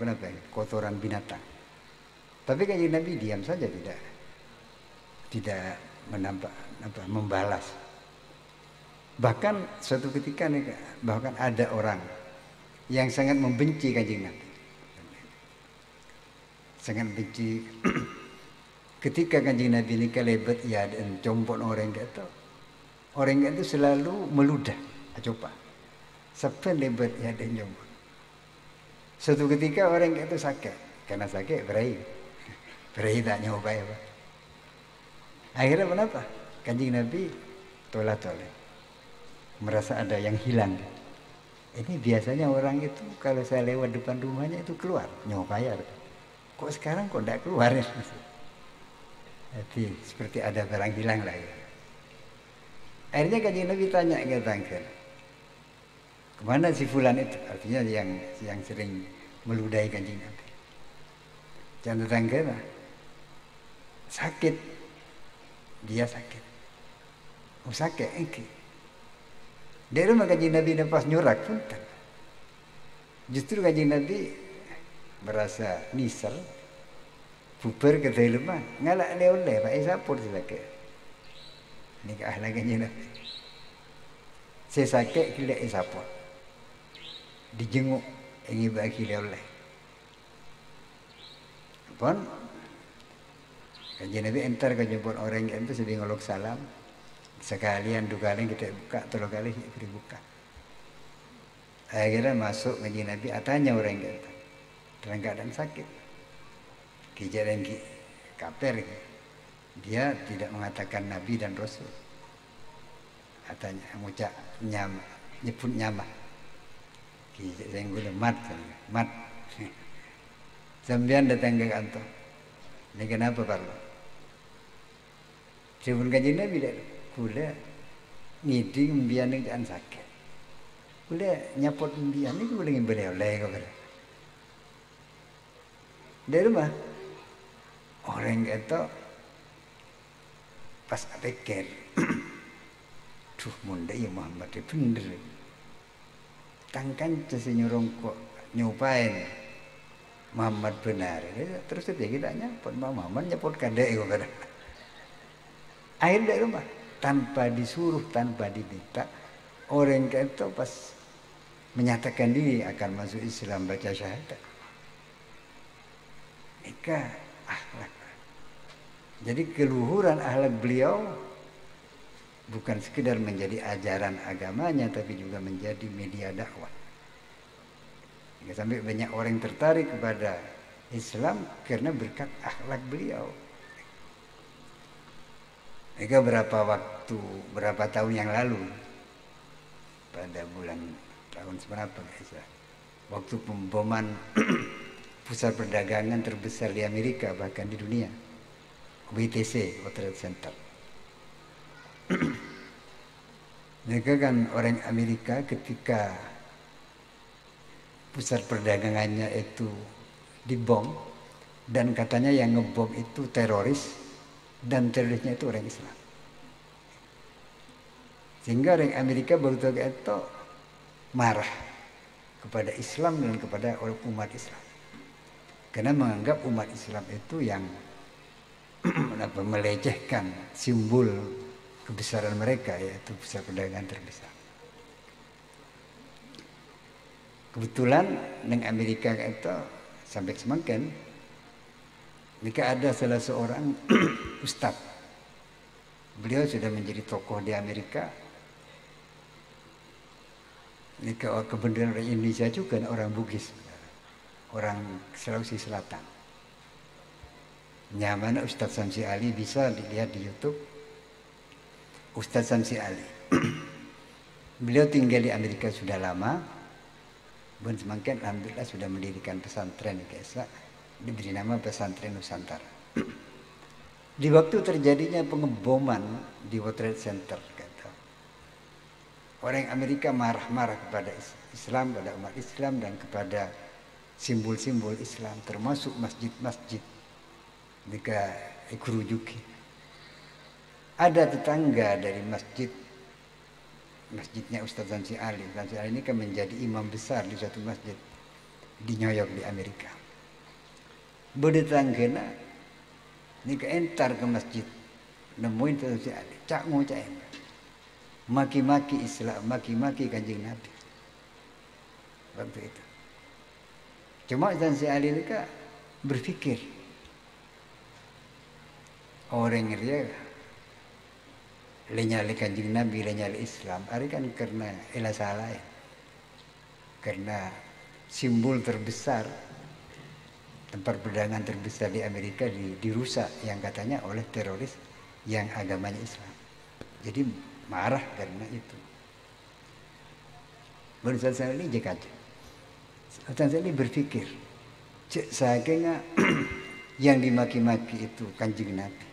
kotoran binatang. Tapi Kanjeng Nabi diam saja, tidak membalas. Bahkan suatu ketika bahkan ada orang yang sangat membenci Kanjeng Nabi, sangat benci. Ketika Kanjeng Nabi ini kelebet ya dan jompon orang itu selalu meludah coba sampai lebat ya dan jompon. Suatu ketika orang itu sakit, karena sakit berai tak nyoba ya Pak. Akhirnya kenapa? Kanjeng Nabi tolak-tolak, merasa ada yang hilang. Ini biasanya orang itu kalau saya lewat depan rumahnya itu keluar nyopayar. Kok sekarang kok tidak keluar ya? Jadi seperti ada barang hilang lagi. Akhirnya Kanjeng Nabi tanya ke tangkel, kemana si fulan itu? Artinya yang sering meludahi Kanjeng Nabi. Jangan tangkel, sakit. Dia sakit. Oh sakit, engke. Dari rumah Kanjeng Nabi pas nyurak pun. Justru Kanjeng Nabi merasa nisal. Bubar ke dalam rumah, ngalak oleh Pak Isapur sakit. Nikah lagi Kanjeng Nabi. Saya sakit kila Isapur. Dijenguk ingin bagi oleh. Pun Kanjeng Nabi entar ke jemput orang itu sedang ngolok salam. Sekalian dua kali kita buka, tiga kali kita buka. Akhirnya masuk Kanjeng Nabi, tanya orang itu dalam keadaan sakit. Kejadian kafir, dia tidak mengatakan Nabi dan Rasul. Katanya mengucap nyebut nyama. Kejadian gue mat. Sambian datang ke kantor. Ini kenapa Parlo? Sebelum Kanjeng Nabi dah kula ngiding mbian jangan sakit. Kula nyapot mbian ni kula ngin oleh kok. Dari rumah orang itu pas pikir, tuh munda ya Muhammad itu bener. Tangkan senyurung kok nyobain Muhammad benar. Terus dia kita nyapot Muhammad nyapot kadek kok. Akhir dari rumah tanpa disuruh, tanpa diminta, orang itu pas menyatakan diri akan masuk Islam baca syahadat. Nikah akhlak. Jadi keluhuran akhlak beliau bukan sekedar menjadi ajaran agamanya, tapi juga menjadi media dakwah. Sampai banyak orang tertarik kepada Islam karena berkat akhlak beliau. Maka berapa tahun yang lalu, pada bulan tahun seberapa waktu pemboman pusat perdagangan terbesar di Amerika bahkan di dunia, WTC, World Trade Center. Mereka kan orang Amerika ketika pusat perdagangannya itu dibom dan katanya yang ngebom itu teroris dan terorisnya itu orang Islam. Sehingga orang Amerika begitu itu marah kepada Islam dan kepada umat Islam. Karena menganggap umat Islam itu yang melecehkan simbol kebesaran mereka, yaitu pusat perdagangan terbesar. Kebetulan neng Amerika itu sampai semakin jika ada salah seorang ustadz, beliau sudah menjadi tokoh di Amerika. Jika kebenaran orang Indonesia juga orang Bugis, orang Sulawesi Selatan. Nyaman Ustadz Samsi Ali, bisa dilihat di YouTube. Ustadz Samsi Ali. Beliau tinggal di Amerika sudah lama. Dan semakin alhamdulillah sudah mendirikan pesantren di Kesa, diberi nama Pesantren Nusantara. Di waktu terjadinya pengeboman di World Trade Center, kata, orang Amerika marah-marah kepada Islam, pada umat Islam dan kepada simbol-simbol Islam, termasuk masjid-masjid jika dikerujuki. Ada tetangga dari masjidnya Ustadz Samsi Ali. Samsi Ali ini kan menjadi imam besar di suatu masjid di New York di Amerika. Bertetanggana ini ke entar ke masjid, nemuin Samsi Ali, cak ngucain, maki-maki Islam, maki-maki Kanjeng Nabi. Waktu itu. Cuma Samsi Ali ini kan berpikir, orang dia lenyali Kanjeng Nabi, lenyali Islam, hari kan karena elah salah ya. Karena simbol terbesar, tempat perdagangan terbesar di Amerika dirusak yang katanya oleh teroris yang agamanya Islam. Jadi marah karena itu. Baru saya ini jek aja. Saya ini berpikir, saking yang dimaki-maki itu Kanjeng Nabi,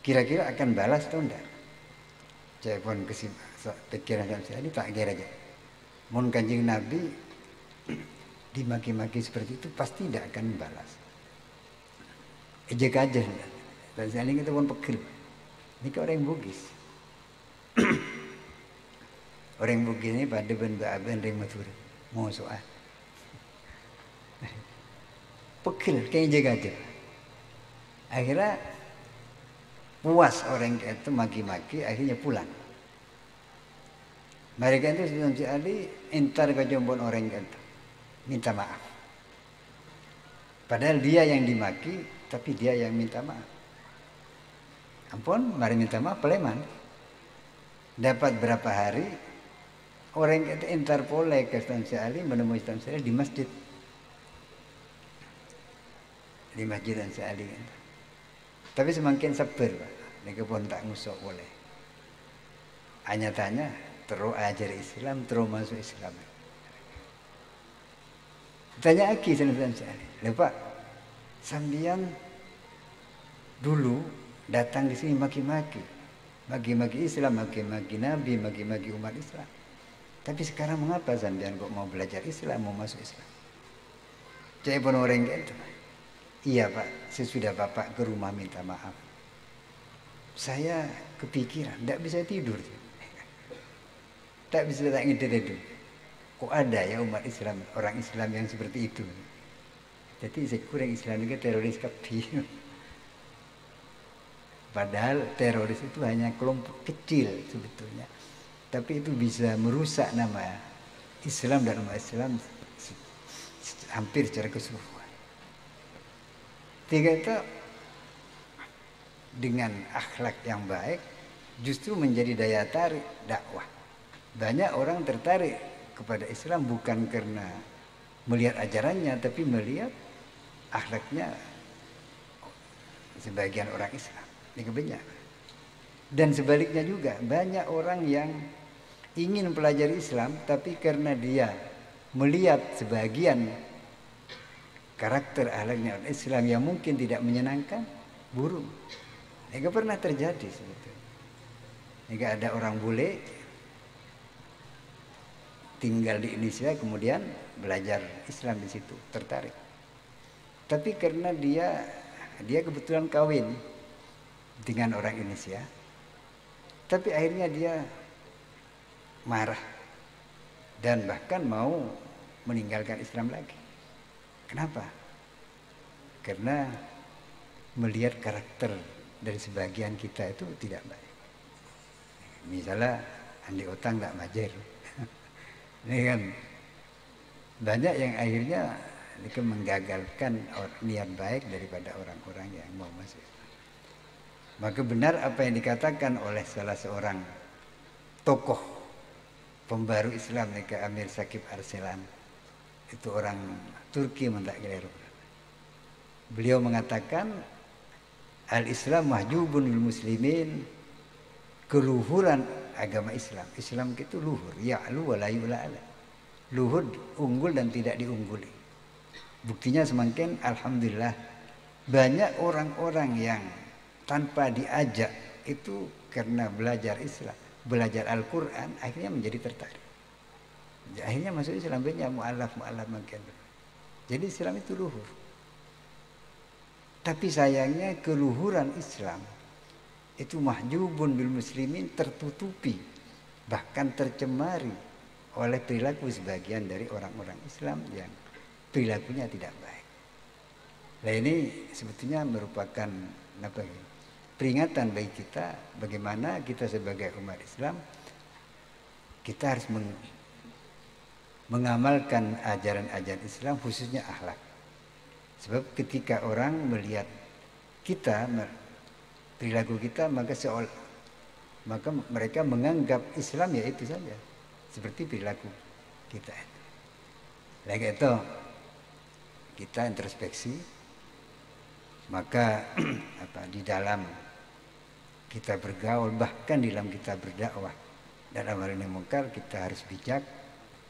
kira-kira akan balas atau enggak? Saya pun pikiran saya ini tak kira aja. Mun Kanjeng Nabi dimaki-maki seperti itu pasti tidak akan balas. Ejek aja. Dan saya ini kita pun pekil. Ini ke orang Bugis. Orang Bugis ini pada ben ring matur. Mau soal. Pekil kayak ejek aja. Akhirnya puas orang itu maki-maki, akhirnya pulang. Mereka itu Samsi Ali entar ke jombon orang itu minta maaf. Padahal dia yang dimaki, tapi dia yang minta maaf. Ampun, mari minta maaf peleman. Dapat berapa hari, orang itu entar pole ke Samsi Ali, menemui Samsi Ali di masjid. Di masjid Samsi Ali. Tapi semakin sabar, Pak. Mereka pun tak ngusuk boleh. Hanya tanya, terus ajar Islam, terus masuk Islam. Tanya lagi Samsi Ali. Pak, sambian dulu datang di sini maki-maki. Maki-maki Islam, maki-maki Nabi, maki-maki umat Islam. Tapi sekarang mengapa sambian kok mau belajar Islam, mau masuk Islam? Cek pun orang gitu. Iya Pak, sesudah Bapak ke rumah minta maaf. Saya kepikiran, tidak bisa tidur. Tak bisa tak tidur. Kok ada ya umat Islam, orang Islam yang seperti itu. Jadi saya kurang Islam itu teroris kapi. Padahal teroris itu hanya kelompok kecil sebetulnya. Tapi itu bisa merusak nama Islam dan umat Islam hampir secara keseluruhan. Tiga itu dengan akhlak yang baik justru menjadi daya tarik dakwah. Banyak orang tertarik kepada Islam bukan karena melihat ajarannya, tapi melihat akhlaknya sebagian orang Islam. Ini kebanyakan. Dan sebaliknya juga banyak orang yang ingin pelajari Islam, tapi karena dia melihat sebagian karakter akhlaknya orang Islam yang mungkin tidak menyenangkan, burung. Ini pernah terjadi sebetulnya. Ini ada orang bule tinggal di Indonesia kemudian belajar Islam di situ, tertarik. Tapi karena dia kebetulan kawin dengan orang Indonesia, tapi akhirnya dia marah dan bahkan mau meninggalkan Islam lagi. Kenapa? Karena melihat karakter dari sebagian kita itu tidak baik. Misalnya Andi Otang tak majer. Ini kan banyak yang akhirnya menggagalkan niat baik daripada orang-orang yang mau masuk. Maka benar apa yang dikatakan oleh salah seorang tokoh pembaru Islam, Amir Shakib Arselan. Itu orang Turki mentak keliru. Beliau mengatakan al-Islam mahjubun lil muslimin, keluhuran agama Islam. Islam itu luhur, ya'lu wa la yu'la'ala. Luhur, unggul dan tidak diungguli. Buktinya semakin alhamdulillah banyak orang-orang yang tanpa diajak itu karena belajar Islam, belajar Al-Quran, akhirnya menjadi tertarik. Akhirnya masuk Islam, banyak mu'alaf makin. Jadi Islam itu luhur. Tapi sayangnya keluhuran Islam itu mahjubun bil muslimin, tertutupi bahkan tercemari oleh perilaku sebagian dari orang-orang Islam yang perilakunya tidak baik. Nah ini sebetulnya merupakan peringatan bagi kita bagaimana kita sebagai umat Islam kita harus mengamalkan ajaran-ajaran Islam, khususnya akhlak. Sebab ketika orang melihat kita, perilaku kita, maka mereka menganggap Islam ya itu saja, seperti perilaku kita. Lagi itu kita introspeksi, maka di dalam kita bergaul, bahkan di dalam kita berdakwah dan amar ma'ruf nahi munkar, kita harus bijak,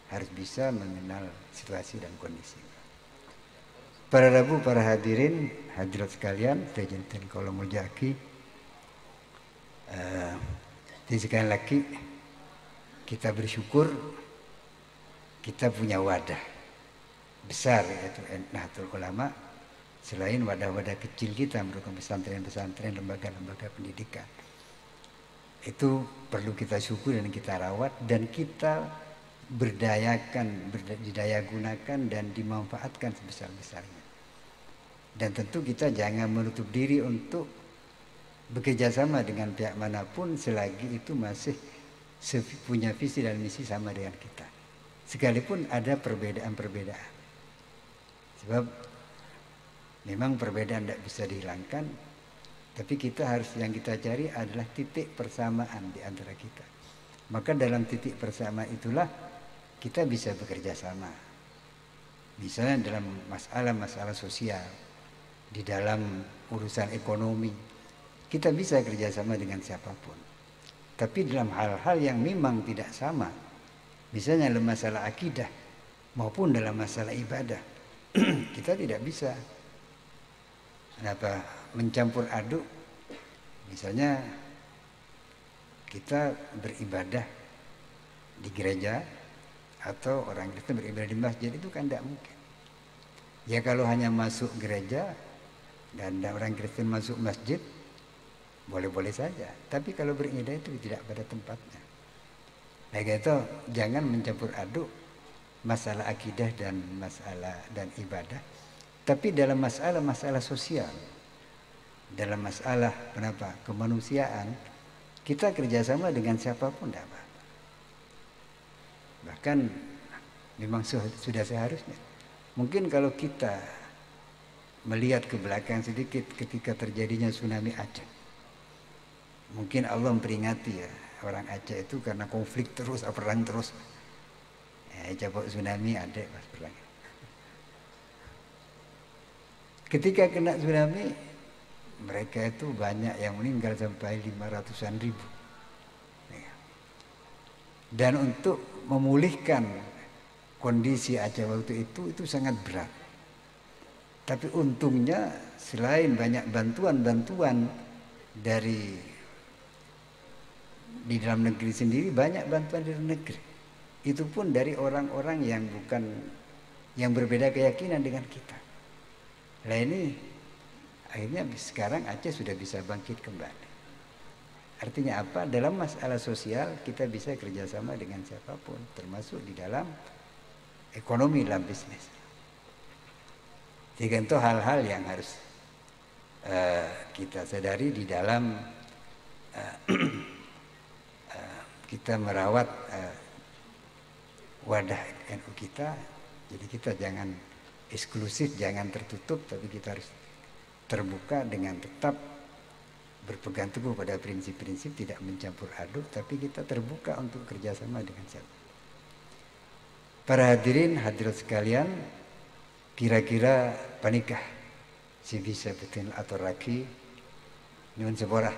harus bisa mengenal situasi dan kondisi. Para Rabu, para hadirin, hadirat sekalian, Tejentin kalau mujaki, sekali lagi kita bersyukur kita punya wadah besar yaitu Nahdlatul Ulama. Selain wadah-wadah kecil kita merupakan pesantren-pesantren, lembaga-lembaga pendidikan, itu perlu kita syukur dan kita rawat dan kita didaya gunakan dan dimanfaatkan sebesar-besarnya. Dan tentu kita jangan menutup diri untuk bekerja sama dengan pihak manapun selagi itu masih punya visi dan misi sama dengan kita, sekalipun ada perbedaan-perbedaan. Sebab memang perbedaan tidak bisa dihilangkan, tapi yang kita cari adalah titik persamaan di antara kita. Maka dalam titik persamaan itulah kita bisa bekerja sama. Misalnya dalam masalah sosial, di dalam urusan ekonomi, kita bisa kerjasama dengan siapapun. Tapi dalam hal-hal yang memang tidak sama, misalnya dalam masalah akidah maupun dalam masalah ibadah, kita tidak bisa mencampur aduk. Misalnya kita beribadah di gereja atau orang Kristen beribadah di masjid, itu kan tidak mungkin. Ya kalau hanya masuk gereja dan orang Kristen masuk masjid, boleh-boleh saja. Tapi kalau beribadah itu tidak pada tempatnya. Nah gitu, jangan mencampur aduk masalah akidah dan ibadah. Tapi dalam masalah sosial, dalam masalah kemanusiaan, kita kerjasama dengan siapapun tidak apa. Bahkan memang sudah seharusnya. Mungkin kalau kita melihat ke belakang sedikit ketika terjadinya tsunami Aceh, mungkin Allah memperingati ya orang Aceh itu karena konflik terus, perang terus. Coba tsunami ada pas perang. Ketika kena tsunami, mereka itu banyak yang meninggal sampai 500-an ribu. Dan untuk memulihkan kondisi Aceh waktu itu sangat berat. Tapi untungnya selain banyak bantuan di dalam negeri sendiri, banyak bantuan dari negeri. itu pun dari orang-orang yang berbeda keyakinan dengan kita. Nah ini akhirnya sekarang Aceh sudah bisa bangkit kembali. Artinya apa? Dalam masalah sosial kita bisa kerjasama dengan siapapun, termasuk di dalam ekonomi, dalam bisnis. Jadi itu hal-hal yang harus kita sadari di dalam kita merawat wadah NU kita. Jadi kita jangan eksklusif, jangan tertutup, tapi kita harus terbuka dengan tetap berpegang teguh pada prinsip-prinsip, tidak mencampur aduk, tapi kita terbuka untuk kerjasama dengan siapa. Para hadirin hadirat sekalian, kira-kira panikah si bisa betul atau raki nyun seborah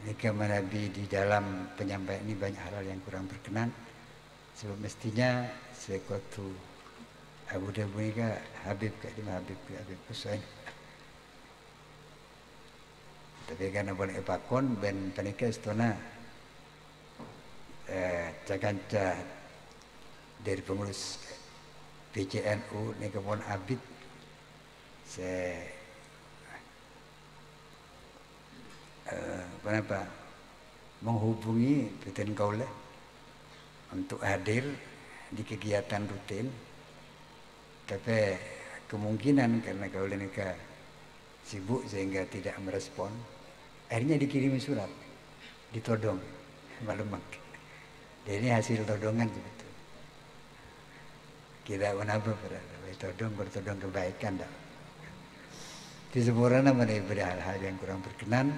jika Nabi di dalam penyampaian ini banyak hal yang kurang berkenan, sebab mestinya sekuatu Abu Dhabi ka Habib Husain. Tapi karena boleh pakon ben panika istona cakanca dari pengurus PCNU ni kepon Abid kenapa menghubungi Peten Kaula untuk hadir di kegiatan rutin, tapi kemungkinan karena Kaula nikah sibuk sehingga tidak merespon, akhirnya dikirimi surat, ditodong Malemak. Dan ini hasil todongan betul. Kita menapa bertodong kebaikan dah. Di sempurna mana pada hal-hal yang kurang berkenan,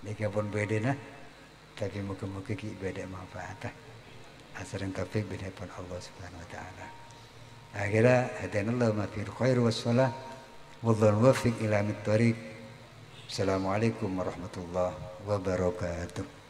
mereka pun beda, tapi muka-muka kita beda manfaat. Asaran taufik beda pun Allah Subhanahu Wa Taala. Akhirnya hadanallahu ma fi khair wassalah. Wallahu muwaffiq ila mit-thariq. Assalamualaikum warahmatullahi wabarakatuh.